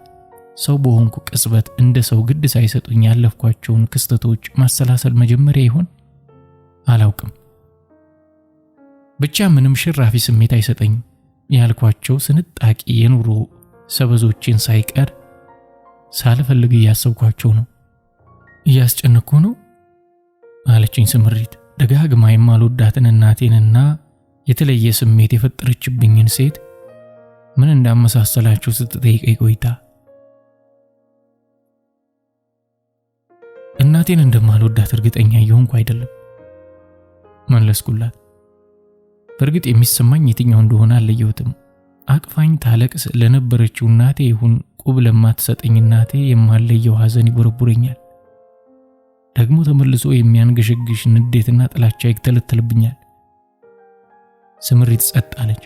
ሰው በሆንኩ ቅጽበት እንደ ሰው ግድ ሳይሰጡኝ ያለፍኳቸውን ክስተቶች ማሰላሰል መጀመሪያ ይሆን? አላውቅም። ብቻ ምንም ሽራፊ ስሜት አይሰጠኝም። ያልኳቸው ስንጣቂ የኑሮ ሰበዞችን ሳይቀር ሳልፈልግ እያሰብኳቸው ነው። እያስጨነኩ ነው አለችኝ ስምሪት። ደጋግማ የማልወዳትን እናቴንና የተለየ ስሜት የፈጠረችብኝን ሴት ምን እንዳመሳሰላችሁ ስትጠይቀኝ ቆይታ እናቴን እንደማልወዳት እርግጠኛ የሆንኩ አይደለም መለስኩላት። በእርግጥ የሚሰማኝ የትኛው እንደሆነ አልለየሁትም። አቅፋኝ ታለቅስ ለነበረችው እናቴ ይሁን ቁብ ለማትሰጠኝ እናቴ የማለየው ሐዘን ይጎረቡረኛል። ደግሞ ተመልሶ የሚያንገሸግሽ ንዴትና ጥላቻ ይተለተልብኛል። ስምሪት ጸጥ አለች።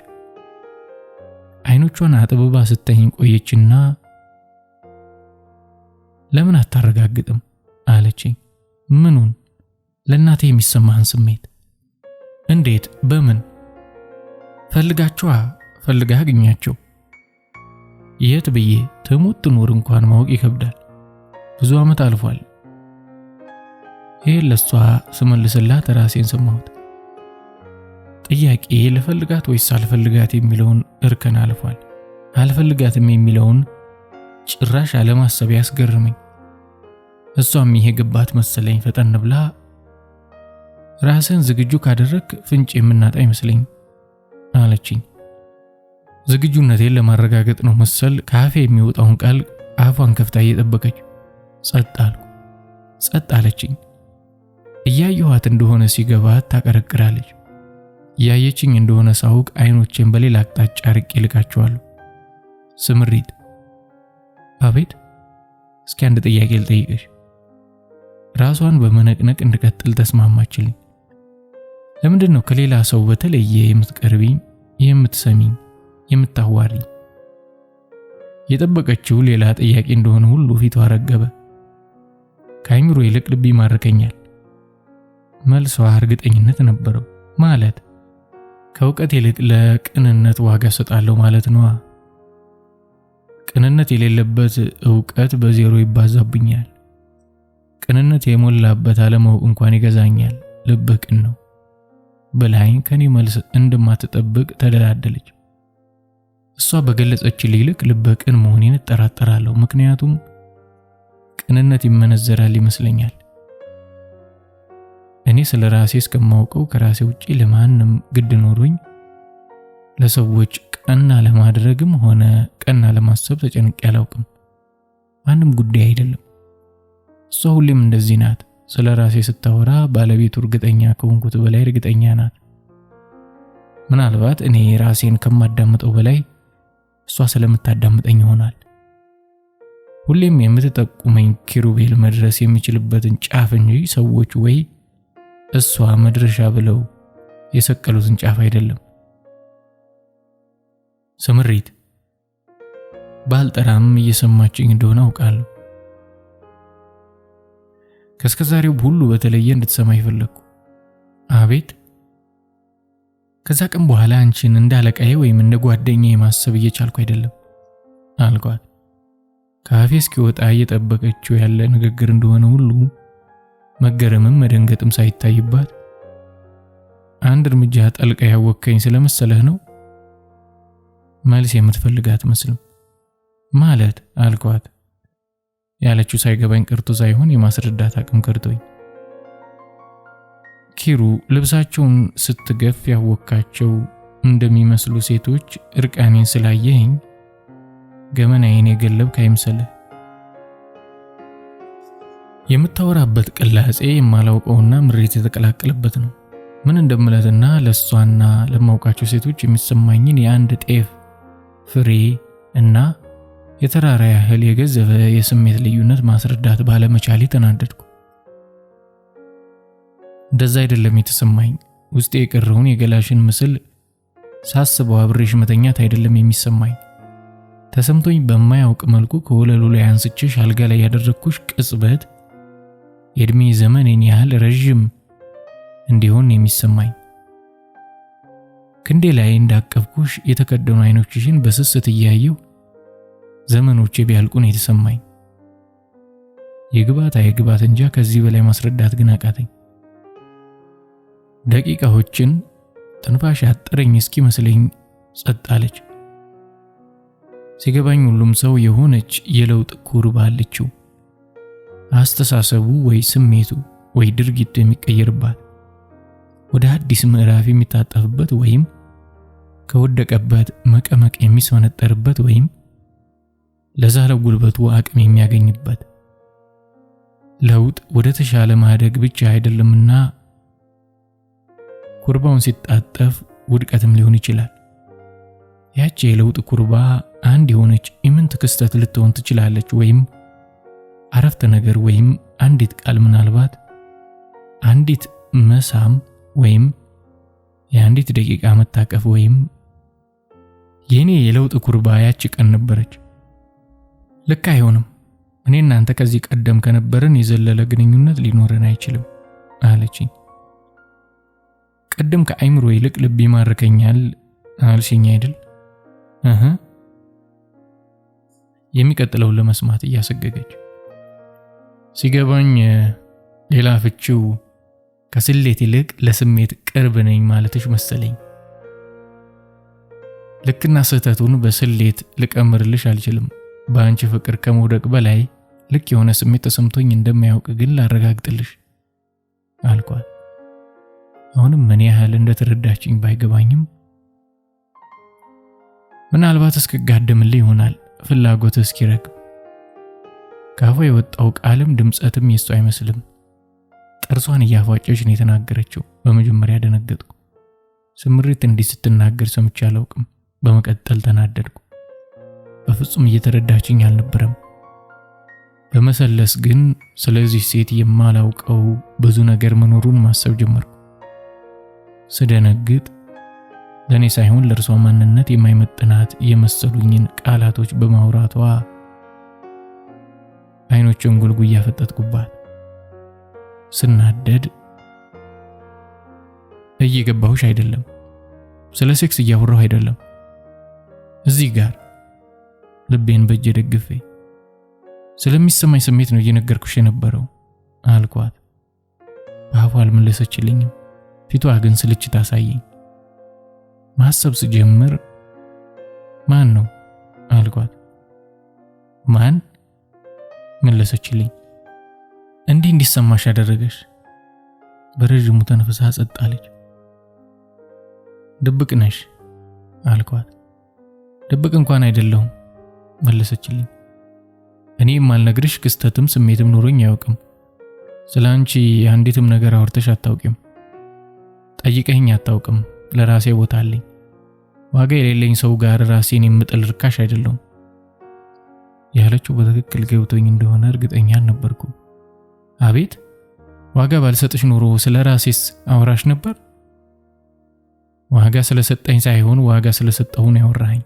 አይኖቿን አጥብባ ስታይኝ ቆየችና ለምን አታረጋግጥም አለችኝ። ምኑን? ለእናቴ የሚሰማህን ስሜት። እንዴት? በምን? ፈልጋቸዋ፣ ፈልጋ አግኛቸው። የት ብዬ ትሙት ትኖር እንኳን ማወቅ ይከብዳል። ብዙ ዓመት አልፏል። ይሄን ለሷ ስመልስላት ራሴን ሰማሁት። ጥያቄ ልፈልጋት ወይስ አልፈልጋት የሚለውን እርከን አልፏል። አልፈልጋትም የሚለውን ጭራሽ አለማሰብ ያስገርመኝ። እሷም ይሄ ገባት መሰለኝ ፈጠን ብላ ራስን ዝግጁ ካደረክ ፍንጭ የምናጣ ይመስለኝ አለችኝ። ዝግጁነቴን ለማረጋገጥ ነው መሰል ካፌ የሚወጣውን ቃል አፏን ከፍታ እየጠበቀች ጸጥ አልኩ። ጸጥ አለችኝ። እያየኋት እንደሆነ ሲገባት ታቀረቅራለች። እያየችኝ እንደሆነ ሳውቅ አይኖቼን በሌላ አቅጣጫ ርቄ ልካቸዋለሁ። ስምሪት። አቤት። እስኪ አንድ ጥያቄ ልጠይቅሽ። ራሷን በመነቅነቅ እንድቀጥል ተስማማችልኝ። ለምንድን ነው ከሌላ ሰው በተለየ የምትቀርቢኝ፣ የምትሰሚኝ፣ የምታዋሪኝ? የጠበቀችው ሌላ ጥያቄ እንደሆነ ሁሉ ፊቷ ረገበ። ከአይምሮ ይልቅ ልብ ይማርከኛል። መልሷ እርግጠኝነት ነበረው። ማለት ከእውቀት ይልቅ ለቅንነት ዋጋ ሰጣለሁ ማለት ነው። ቅንነት የሌለበት እውቀት በዜሮ ይባዛብኛል። ቅንነት የሞላበት አለማወቅ እንኳን ይገዛኛል። ልብ ቅን ነው ብላኝ ከኔ መልስ እንደማትጠብቅ ተደላደለች። እሷ በገለጸችልኝ ልክ ልብ ቅን መሆኔን እጠራጠራለሁ። ምክንያቱም ቅንነት ይመነዘራል ይመስለኛል። እኔ ስለ ራሴ እስከማውቀው ከራሴ ውጪ ለማንም ግድ ኖሮኝ ለሰዎች ቀና ለማድረግም ሆነ ቀና ለማሰብ ተጨንቄ አላውቅም። ማንም ጉዳይ አይደለም። እሷ ሁሌም እንደዚህ ናት። ስለ ራሴ ስታወራ ባለቤቱ እርግጠኛ ከሆንኩት በላይ እርግጠኛ ናት። ምናልባት እኔ ራሴን ከማዳምጠው በላይ እሷ ስለምታዳምጠኝ ይሆናል። ሁሌም የምትጠቁመኝ ኪሩቤል መድረስ የሚችልበትን ጫፍ እንጂ ሰዎች ወይ እሷ መድረሻ ብለው የሰቀሉትን ጫፍ አይደለም። ስምሪት። ባልጠራም እየሰማችኝ እንደሆነ አውቃለሁ። ከስከዛሬው ሁሉ በተለየ እንድትሰማ ይፈለግኩ። አቤት። ከዛ ቀን በኋላ አንቺን እንዳለቃዬ ወይም እንደ ጓደኛዬ ማሰብ እየቻልኩ አይደለም አልኳት። ካፌ እስኪወጣ እየጠበቀችው ያለ ንግግር እንደሆነ ሁሉ መገረምም መደንገጥም ሳይታይባት አንድ እርምጃ ጠልቀ ያወከኝ ስለመሰለህ ነው? መልስ የምትፈልጋት መስልም ማለት አልኳት። ያለችው ሳይገባኝ ቀርቶ ሳይሆን የማስረዳት አቅም ከርቶኝ። ኪሩ ልብሳቸውን ስትገፍ ያወካቸው እንደሚመስሉ ሴቶች እርቃኔን ስላየኝ ገመናዬን የገለብክ አይምሰልህ። የምታወራበት ቅላጼ የማላውቀውና ምሬት የተቀላቀለበት ነው። ምን እንደምለትና ለሷና ለማውቃቸው ሴቶች የሚሰማኝን የአንድ ጤፍ ፍሬ እና የተራራ ያህል የገዘፈ የስሜት ልዩነት ማስረዳት ባለመቻሌ ተናደድኩ። እንደዛ አይደለም የተሰማኝ። ውስጤ የቀረውን የገላሽን ምስል ሳስበው አብሬሽ መተኛት አይደለም የሚሰማኝ። ተሰምቶኝ በማያውቅ መልኩ ከወለሉ ላይ አንስቼሽ አልጋ ላይ ያደረግኩሽ ቅጽበት የእድሜ ዘመኔን ያህል ረዥም እንዲሆን የሚሰማኝ። ክንዴ ላይ እንዳቀፍኩሽ የተከደኑ አይኖችሽን በስስት እያየው ዘመኖቼ ቢያልቁን የተሰማኝ። የግባት እንጃ ከዚህ በላይ ማስረዳት ግን አቃተኝ። ደቂቃዎችን ትንፋሽ ያጠረኝ እስኪመስለኝ ጸጥ አለች። ሲገባኝ ሁሉም ሰው የሆነች የለውጥ ኩርባ አለችው። አስተሳሰቡ ወይ ስሜቱ ወይ ድርጊቱ የሚቀየርባት፣ ወደ አዲስ ምዕራፍ የሚታጠፍበት ወይም ከወደቀበት መቀመቅ የሚስመነጠርበት ወይም ለዛለ ጉልበቱ አቅም የሚያገኝበት። ለውጥ ወደ ተሻለ ማደግ ብቻ አይደለምና ኩርባውን ሲጣጠፍ ውድቀትም ሊሆን ይችላል። ያቺ የለውጥ ኩርባ አንድ የሆነች ኢምንት ክስተት ልትሆን ትችላለች፣ ወይም አረፍተ ነገር ወይም አንዲት ቃል፣ ምናልባት አንዲት መሳም ወይም የአንዲት ደቂቃ መታቀፍ። ወይም የኔ የለውጥ ኩርባ ያቺ ቀን ነበረች። ልክ አይሆንም። እኔ እናንተ ከዚህ ቀደም ከነበረን የዘለለ ግንኙነት ሊኖረን አይችልም አለችኝ። ቀደም ከአይምሮ ይልቅ ልብ ይማርከኛል አልሽኝ አይደል? የሚቀጥለው ለመስማት እያሰገገች ሲገባኝ ሌላ ፍቺው ከስሌት ይልቅ ለስሜት ቅርብ ነኝ ማለትሽ መሰለኝ። ልክና ስህተቱን በስሌት ልቀምርልሽ አልችልም። በአንቺ ፍቅር ከመውደቅ በላይ ልክ የሆነ ስሜት ተሰምቶኝ እንደማያውቅ ግን ላረጋግጥልሽ አልኳት። አሁንም ምን ያህል እንደተረዳችኝ ባይገባኝም ምናልባት እስክጋደምልህ ይሆናል ፍላጎት እስኪረግብ። ካፏ የወጣው ቃልም ድምጸትም የሱ አይመስልም። ጥርሷን እያፏጨች ነው የተናገረችው። በመጀመሪያ ደነገጥኩ። ስምሪት እንዲህ ስትናገር ሰምቼ አላውቅም። በመቀጠል ተናደድኩ። በፍጹም እየተረዳችኝ አልነበረም። በመሰለስ ግን ስለዚህ ሴት የማላውቀው ብዙ ነገር መኖሩን ማሰብ ጀመርኩ። ስደነግጥ ለኔ ሳይሆን ለእርሷ ማንነት የማይመጥናት የመሰሉኝን ቃላቶች በማውራቷ አይኖችን ጉልጉያ ያፈጠጥኩባት። ስናደድ እየገባሁሽ አይደለም፣ ስለ ሴክስ እያወራሁ አይደለም፣ እዚህ ጋር ልቤን በእጄ ደግፌ ስለሚሰማኝ ስሜት ነው እየነገርኩሽ የነበረው አልኳት። በአፏ አልመለሰችልኝም። ፊቷ ግን ስልችት አሳየኝ። ማሰብ ስጀምር ማን ነው አልኳት። ማን መለሰችልኝ። እንዲህ እንዲሰማሽ ያደረገሽ? በረጅሙ ተነፍሳ ጸጥ አለች። ድብቅ ነሽ አልኳት። ድብቅ እንኳን አይደለሁም መለሰችልኝ። እኔ የማልነግርሽ ክስተትም ስሜትም ኖሮኝ አያውቅም። ስላንቺ አንዲትም ነገር አውርተሽ አታውቂም። ጠይቀኝ አታውቅም። ለራሴ ቦታ አለኝ። ዋጋ የሌለኝ ሰው ጋር ራሴን የምጥል ርካሽ አይደለሁም ያለችው በትክክል ገብቶኝ እንደሆነ እርግጠኛ አልነበርኩም። አቤት፣ ዋጋ ባልሰጥሽ ኖሮ ስለ ራሴስ አውራሽ ነበር? ዋጋ ስለሰጠኝ ሳይሆን ዋጋ ስለሰጠሁ ነው ያወራኸኝ።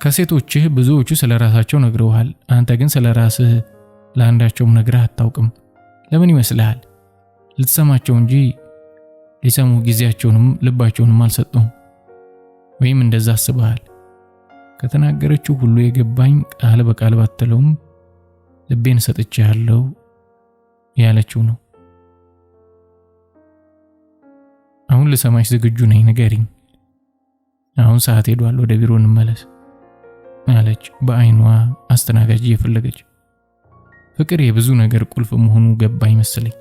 ከሴቶችህ ብዙዎቹ ስለ ራሳቸው ነግረውሃል። አንተ ግን ስለ ራስህ ለአንዳቸውም ነግረህ አታውቅም። ለምን ይመስልሃል? ልትሰማቸው እንጂ ሊሰሙ ጊዜያቸውንም ልባቸውንም አልሰጡም። ወይም እንደዛ አስበሃል። ከተናገረችው ሁሉ የገባኝ ቃል በቃል ባትለውም ልቤን ሰጥቼሃለሁ ያለችው ነው። አሁን ልሰማሽ ዝግጁ ነኝ፣ ንገሪኝ። አሁን ሰዓት ሄዷል፣ ወደ ቢሮ እንመለስ አለች በአይኗ አስተናጋጅ እየፈለገች። ፍቅር የብዙ ነገር ቁልፍ መሆኑ ገባኝ መሰለኝ።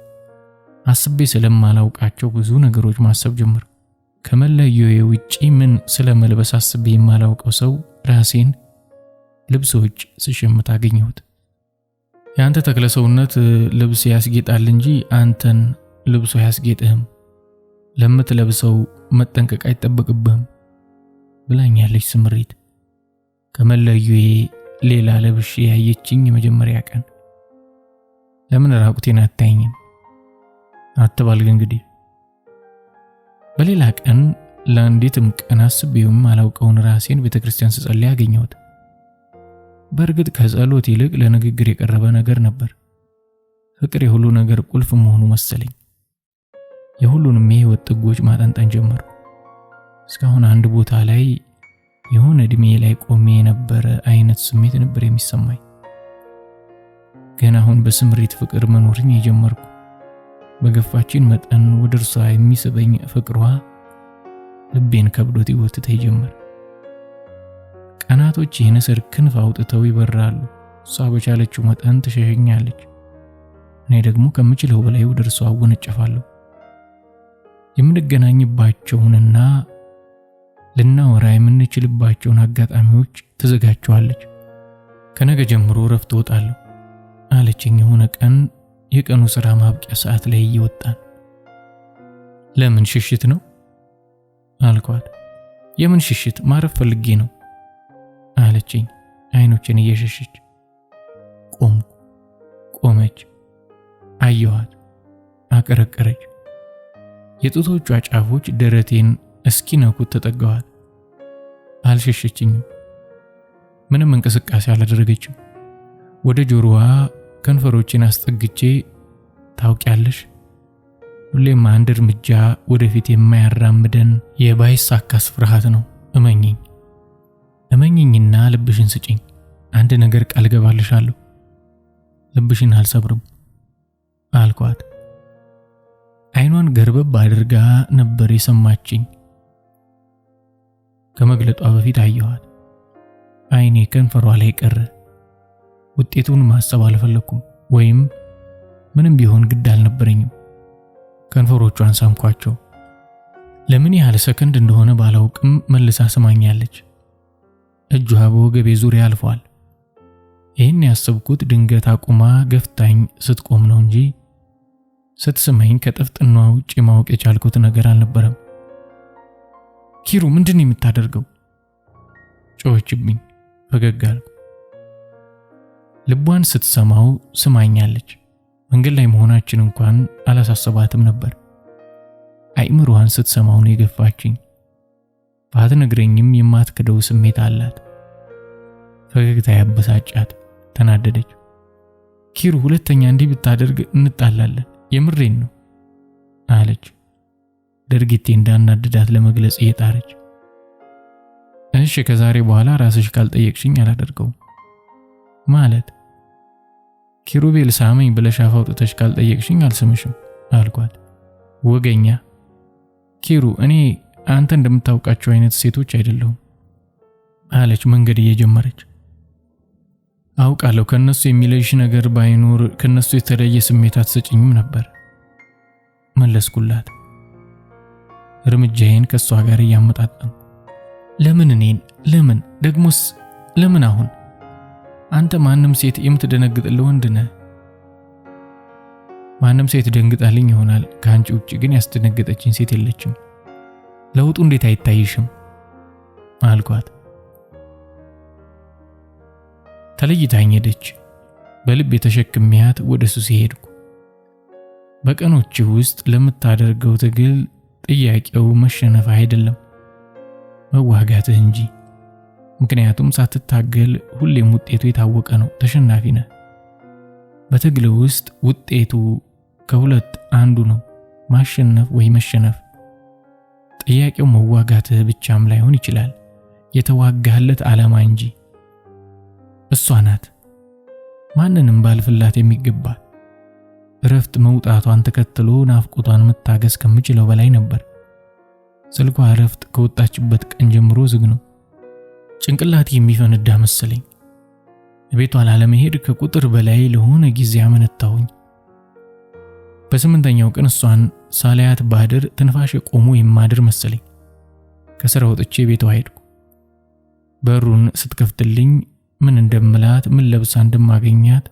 አስቤ ስለማላውቃቸው ብዙ ነገሮች ማሰብ ጀመር። ከመለየው ውጪ ምን ስለመልበስ አስቤ የማላውቀው ሰው ራሴን ልብሶች ስሸምት አገኘሁት። ያንተ ተክለሰውነት ልብስ ያስጌጣል እንጂ አንተን ልብሱ አያስጌጥህም። ለምትለብሰው መጠንቀቅ አይጠበቅብህም ብላኛለች ስምሪት። ከመለየው ሌላ ለብሼ ያየችኝ የመጀመሪያ ቀን። ለምን ራቁቴን አታይኝም አትባል እንግዲህ። በሌላ ቀን ለአንዲትም ቀን አስቤውም አላውቀውን ራሴን ቤተክርስቲያን ስጸልይ አገኘሁት። በእርግጥ ከጸሎት ይልቅ ለንግግር የቀረበ ነገር ነበር። ፍቅር የሁሉ ነገር ቁልፍ መሆኑ መሰለኝ። የሁሉንም የህይወት ጥጎች ማጠንጠን ጀመሩ። እስካሁን አንድ ቦታ ላይ የሆነ እድሜ ላይ ቆሜ የነበረ አይነት ስሜት ነበር የሚሰማኝ። ግን አሁን በስምሪት ፍቅር መኖርን የጀመርኩ። በገፋችን መጠን ወደ እርሷ የሚስበኝ ፍቅሯ ልቤን ከብዶት ይወትተኝ ጀመር። ቀናቶች የንስር ክንፍ አውጥተው ይበራሉ። እሷ በቻለችው መጠን ትሸሸኛለች። እኔ ደግሞ ከምችለው በላይ ወደ እርሷ ወነጨፋለሁ። የምንገናኝባቸውንና ልናወራ የምንችልባቸውን አጋጣሚዎች ትዘጋቸዋለች። ከነገ ጀምሮ እረፍት እወጣለሁ አለችኝ የሆነ ቀን የቀኑ ሥራ ማብቂያ ሰዓት ላይ እየወጣን። ለምን ሽሽት ነው አልኳት። የምን ሽሽት? ማረፍ ፈልጌ ነው አለችኝ አይኖችን እየሸሸች። ቆመች። አየኋት። አቀረቀረች። የጡቶቿ ጫፎች ደረቴን እስኪነኩት ተጠጋዋት። አልሸሸችኝም። ምንም እንቅስቃሴ አላደረገችም። ወደ ጆሮዋ ከንፈሮችን አስጠግቼ ታውቂያለሽ፣ ሁሌም አንድ እርምጃ ወደፊት የማያራምደን የባይሳካስ ፍርሃት ነው። እመኝኝና ልብሽን ስጪኝ። አንድ ነገር ቃል ገባልሻለሁ፣ ልብሽን አልሰብርም አልኳት አይኗን ገርበብ አድርጋ ነበር የሰማችኝ። ከመግለጧ በፊት አየኋት። አይኔ ከንፈሯ ላይ ቀረ። ውጤቱን ማሰብ አልፈለኩም፣ ወይም ምንም ቢሆን ግድ አልነበረኝም። ከንፈሮቿን ሳምኳቸው። ለምን ያህል ሰከንድ እንደሆነ ባላውቅም መልሳ ስማኛለች። እጇ በወገቤ ዙሪያ አልፏል። ይህን ያሰብኩት ድንገት አቁማ ገፍታኝ ስትቆም ነው እንጂ ስትስመኝ ከጥፍጥኗ ውጭ ማወቅ የቻልኩት ነገር አልነበረም። ኪሩ ምንድን ነው የምታደርገው? ጮኸችብኝ። ፈገግ አልኩ። ልቧን ስትሰማው ስማኛለች። መንገድ ላይ መሆናችን እንኳን አላሳሰባትም ነበር። አይምሮዋን ስትሰማው ነው የገፋችኝ። ባትነግረኝም የማትክደው ስሜት አላት። ፈገግታ ያበሳጫት። ተናደደች። ኪሩ ሁለተኛ እንዲህ ብታደርግ እንጣላለን፣ የምሬን ነው አለች። ድርጊቴ እንዳናደዳት ለመግለጽ እየጣረች። እሺ ከዛሬ በኋላ ራስሽ ካልጠየቅሽኝ አላደርገውም። ማለት ኪሩቤል ሳመኝ ብለሽ አፍ አውጥተሽ ካልጠየቅሽኝ አልስምሽም አልኳት። ወገኛ ኪሩ፣ እኔ አንተ እንደምታውቃቸው አይነት ሴቶች አይደለሁም አለች መንገድ እየጀመረች። አውቃለሁ ከነሱ የሚለይሽ ነገር ባይኖር ከነሱ የተለየ ስሜት አትሰጭኝም ነበር መለስኩላት። እርምጃዬን ከሷ ጋር እያመጣጣን ለምን እኔን? ለምን ደግሞስ? ለምን አሁን? አንተ ማንም ሴት የምትደነግጥልህ ወንድ ነህ። ማንም ሴት ደንግጣልኝ ይሆናል፣ ከአንቺ ውጭ ግን ያስደነገጠችኝ ሴት የለችም። ለውጡ እንዴት አይታይሽም አልኳት። ተለይታኝ ሄደች። በልብ የተሸክሚያት ወደ ሱስ ሄድኩ። በቀኖች ውስጥ ለምታደርገው ትግል ጥያቄው መሸነፍ አይደለም መዋጋትህ እንጂ። ምክንያቱም ሳትታገል ሁሌም ውጤቱ የታወቀ ነው፣ ተሸናፊ ነህ። በትግል ውስጥ ውጤቱ ከሁለት አንዱ ነው፣ ማሸነፍ ወይ መሸነፍ። ጥያቄው መዋጋትህ ብቻም ላይሆን ይችላል፣ የተዋጋህለት ዓላማ እንጂ። እሷ ናት ማንንም ባልፍላት የሚገባት። እረፍት መውጣቷን ተከትሎ ናፍቆቷን መታገስ ከምችለው በላይ ነበር። ስልኳ እረፍት ከወጣችበት ቀን ጀምሮ ዝግ ነው። ጭንቅላቴ የሚፈነዳ መሰለኝ። ቤቷ ላለመሄድ ከቁጥር በላይ ለሆነ ጊዜ አመነታሁኝ። በስምንተኛው ቀን እሷን ሳላያት ባድር ትንፋሽ ቆሞ የማድር መሰለኝ። ከስራ ወጥቼ ቤቷ ሄድኩ። በሩን ስትከፍትልኝ ምን እንደምላት፣ ምን ለብሳ እንደማገኛት፣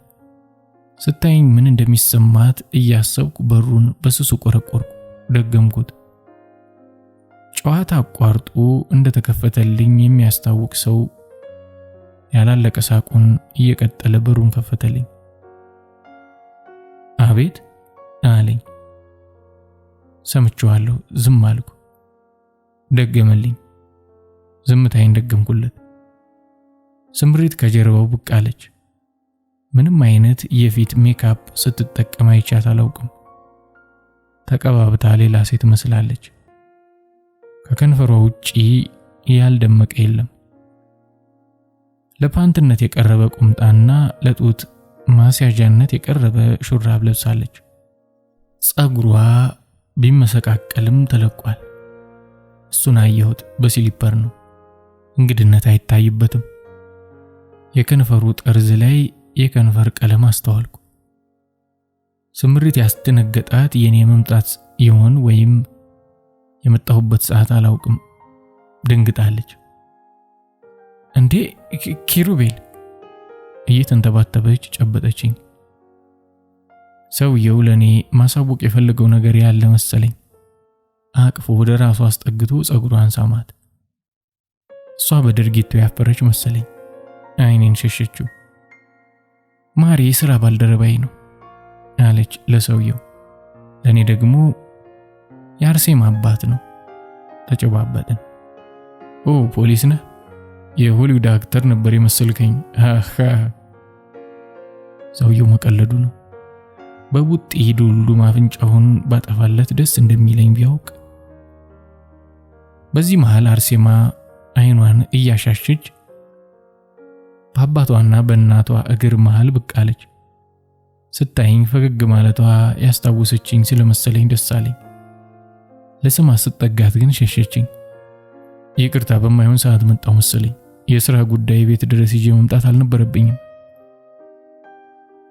ስታየኝ ምን እንደሚሰማት እያሰብኩ በሩን በስሱ ቆረቆርኩ። ደገምኩት። ጨዋታ አቋርጦ እንደተከፈተልኝ የሚያስታውቅ ሰው ያላለቀ ሳቁን እየቀጠለ በሩን ከፈተልኝ። አቤት አለኝ። ሰምቼዋለሁ፣ ዝም አልኩ። ደገመልኝ። ዝምታዬን ደገምኩለት። ስምሪት ከጀርባው ብቅ አለች። ምንም አይነት የፊት ሜካፕ ስትጠቀም አይቻት አላውቅም። ተቀባብታ ሌላ ሴት መስላለች። ከከንፈሯ ውጪ ያልደመቀ የለም። ለፓንትነት የቀረበ ቁምጣና ለጡት ማስያዣነት የቀረበ ሹራብ ለብሳለች። ጸጉሯ ቢመሰቃቀልም ተለቋል። እሱን አየሁት፣ በሲሊፐር ነው። እንግድነት አይታይበትም። የከንፈሩ ጠርዝ ላይ የከንፈር ቀለም አስተዋልኩ። ስምሪት ያስደነገጣት የኔ መምጣት ይሆን ወይም የመጣሁበት ሰዓት አላውቅም። ደንግጣለች። እንዴ ኪሩቤል! እየተንተባተበች ጨበጠችኝ። ሰውየው ለኔ ማሳወቅ የፈለገው ነገር ያለ መሰለኝ። አቅፎ ወደ ራሱ አስጠግቶ ጸጉሯን ሳማት። እሷ በድርጊቱ ያፈረች መሰለኝ። አይኔን ሸሸችው። ማሪ የሥራ ባልደረባይ ነው አለች ለሰውየው። ለኔ ደግሞ የአርሴማ አባት ነው። ተጨባበጥን። ኦ ፖሊስ ነህ? የሆሊውድ አክተር ነበር የመሰልከኝ። ሃሃ። ሰውየው መቀለዱ ነው። በቡጢ ዱልዱም አፍንጫውን ባጠፋለት ደስ እንደሚለኝ ቢያውቅ። በዚህ መሃል አርሴማ አይኗን እያሻሸች በአባቷና በእናቷ እግር መሃል ብቅ አለች። ስታይኝ ፈገግ ማለቷ ያስታወሰችኝ ስለመሰለኝ ደስ አለኝ። ለስማ ስትጠጋት ግን ሸሸችኝ። ይቅርታ በማይሆን ሰዓት መጣው መሰለኝ። የሥራ ጉዳይ ቤት ድረስ ይዤ መምጣት አልነበረብኝም።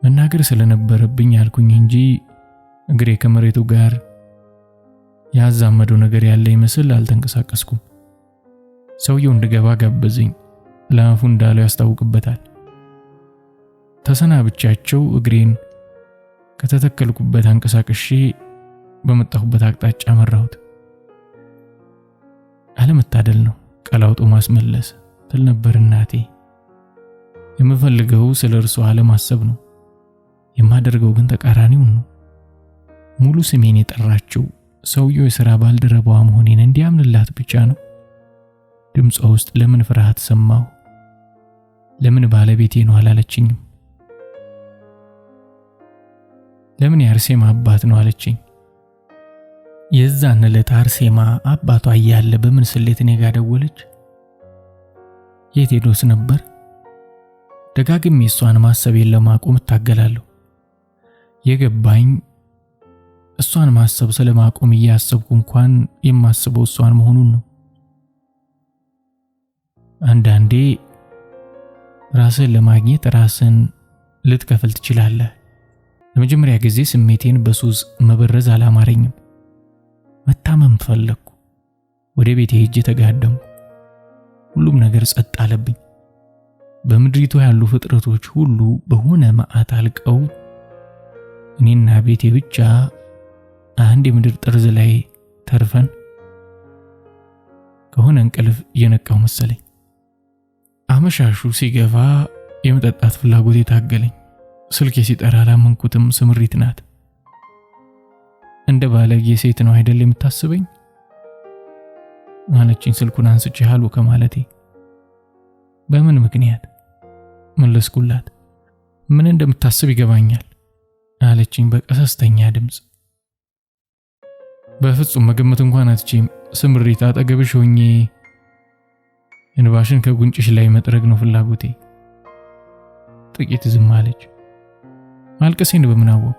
መናገር ስለነበረብኝ አልኩኝ እንጂ እግሬ ከመሬቱ ጋር ያዛመደው ነገር ያለ ይመስል አልተንቀሳቀስኩም። ሰውየው እንድገባ ጋበዘኝ። ለአፉ እንዳለው ያስታውቅበታል። ተሰናብቻቸው እግሬን ከተተከልኩበት አንቀሳቅሼ በመጣሁበት አቅጣጫ መራሁት። አለመታደል ነው ቀላውጦ ማስመለስ ትል ነበር እናቴ። የምፈልገው ስለ እርሷ አለማሰብ ነው። የማደርገው ግን ተቃራኒውን ነው። ሙሉ ስሜን የጠራችው ሰውየው የሥራ ባልደረባዋ መሆኔን እንዲያምንላት ብቻ ነው። ድምጿ ውስጥ ለምን ፍርሃት ሰማሁ? ለምን ባለቤቴ ነው አላለችኝም? ለምን የአርሴማ አባት ነው አለችኝ? የዛን ዕለት አርሴማ አባቷ እያለ በምን ስሌት እኔ ጋር ደወለች? የት ሄዶስ ነበር? ደጋግሜ እሷን ማሰቤን ለማቆም እታገላለሁ። የገባኝ እሷን ማሰብ ስለማቆም እያሰብኩ እንኳን የማስበው እሷን መሆኑን ነው። አንዳንዴ ራስን ለማግኘት ራስን ልትከፍል ትችላለህ። ለመጀመሪያ ጊዜ ስሜቴን በሱስ መበረዝ አላማረኝም። መታመም ፈለግኩ። ወደ ቤቴ ሄጄ ተጋደምኩ። ሁሉም ነገር ጸጥ አለብኝ። በምድሪቱ ያሉ ፍጥረቶች ሁሉ በሆነ መዓት አልቀው እኔና ቤቴ ብቻ አንድ የምድር ጠርዝ ላይ ተርፈን ከሆነ እንቅልፍ እየነቃው መሰለኝ። አመሻሹ ሲገፋ የመጠጣት ፍላጎት የታገለኝ። ስልኬ ሲጠራ አላመንኩትም። ስምሪት ናት። እንደ ባለጌ ሴት ነው አይደል የምታስበኝ አለችኝ ስልኩን አንስቼ ሃሎ ከማለቴ። በምን ምክንያት መለስኩላት። ምን እንደምታስብ ይገባኛል አለችኝ በቀሰስተኛ ድምጽ። በፍጹም መገመት እንኳን አትችይም። ስምሪት አጠገብሽ ሆኜ እንባሽን ከጉንጭሽ ላይ መጥረግ ነው ፍላጎቴ። ጥቂት ዝም አለች። ማልቀሴን በምን አወቅ?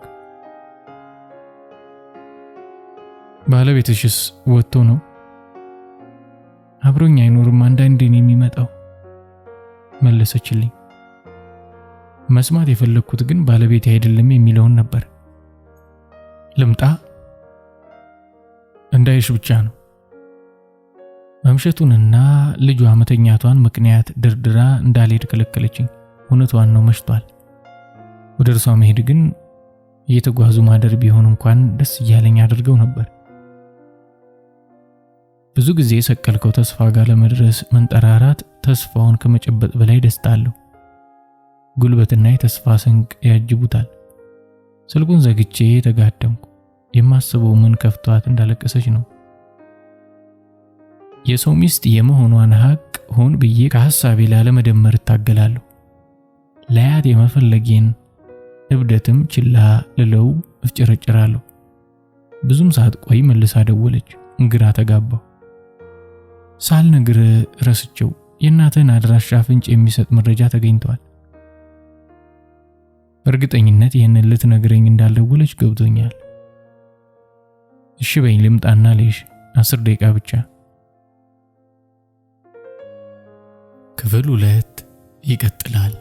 ባለቤትሽስ ወጥቶ ነው? አብሮኝ አይኖርም፣ አንዳንዴ ነው የሚመጣው መለሰችልኝ። መስማት የፈለኩት ግን ባለቤቴ አይደለም የሚለውን ነበር። ልምጣ እንዳይሽ ብቻ ነው። መምሸቱንና ልጇ መተኛቷን ምክንያት ድርድራ እንዳልሄድ ከለከለችኝ። እውነቷን ነው፣ መሽቷል። ወደ እርሷ መሄድ ግን እየተጓዙ ማደር ቢሆን እንኳን ደስ እያለኝ አድርገው ነበር። ብዙ ጊዜ የሰቀልከው ተስፋ ጋር ለመድረስ መንጠራራት ተስፋውን ከመጨበጥ በላይ ደስታ አለው። ጉልበትና የተስፋ ስንቅ ያጅቡታል። ስልኩን ዘግቼ ተጋደምኩ። የማስበው ምን ከፍቷት እንዳለቀሰች ነው። የሰው ሚስት የመሆኗን ሀቅ ሆን ብዬ ከሐሳቤ ላለመደመር እታገላለሁ። ለያት የመፈለጌን እብደትም ችላ ልለው እፍጨረጨራለሁ። ብዙም ሳትቆይ መልሳ ደወለች። ግራ ተጋባሁ። ሳልነግር ረስቸው የእናትህን አድራሻ ፍንጭ የሚሰጥ መረጃ ተገኝቷል። እርግጠኝነት ይህንን ልትነግረኝ እንዳልደወለች ገብቶኛል። እሺ በይኝ ልምጣና ልይሽ፣ 10 ደቂቃ ብቻ። ክፍል 2 ይቀጥላል።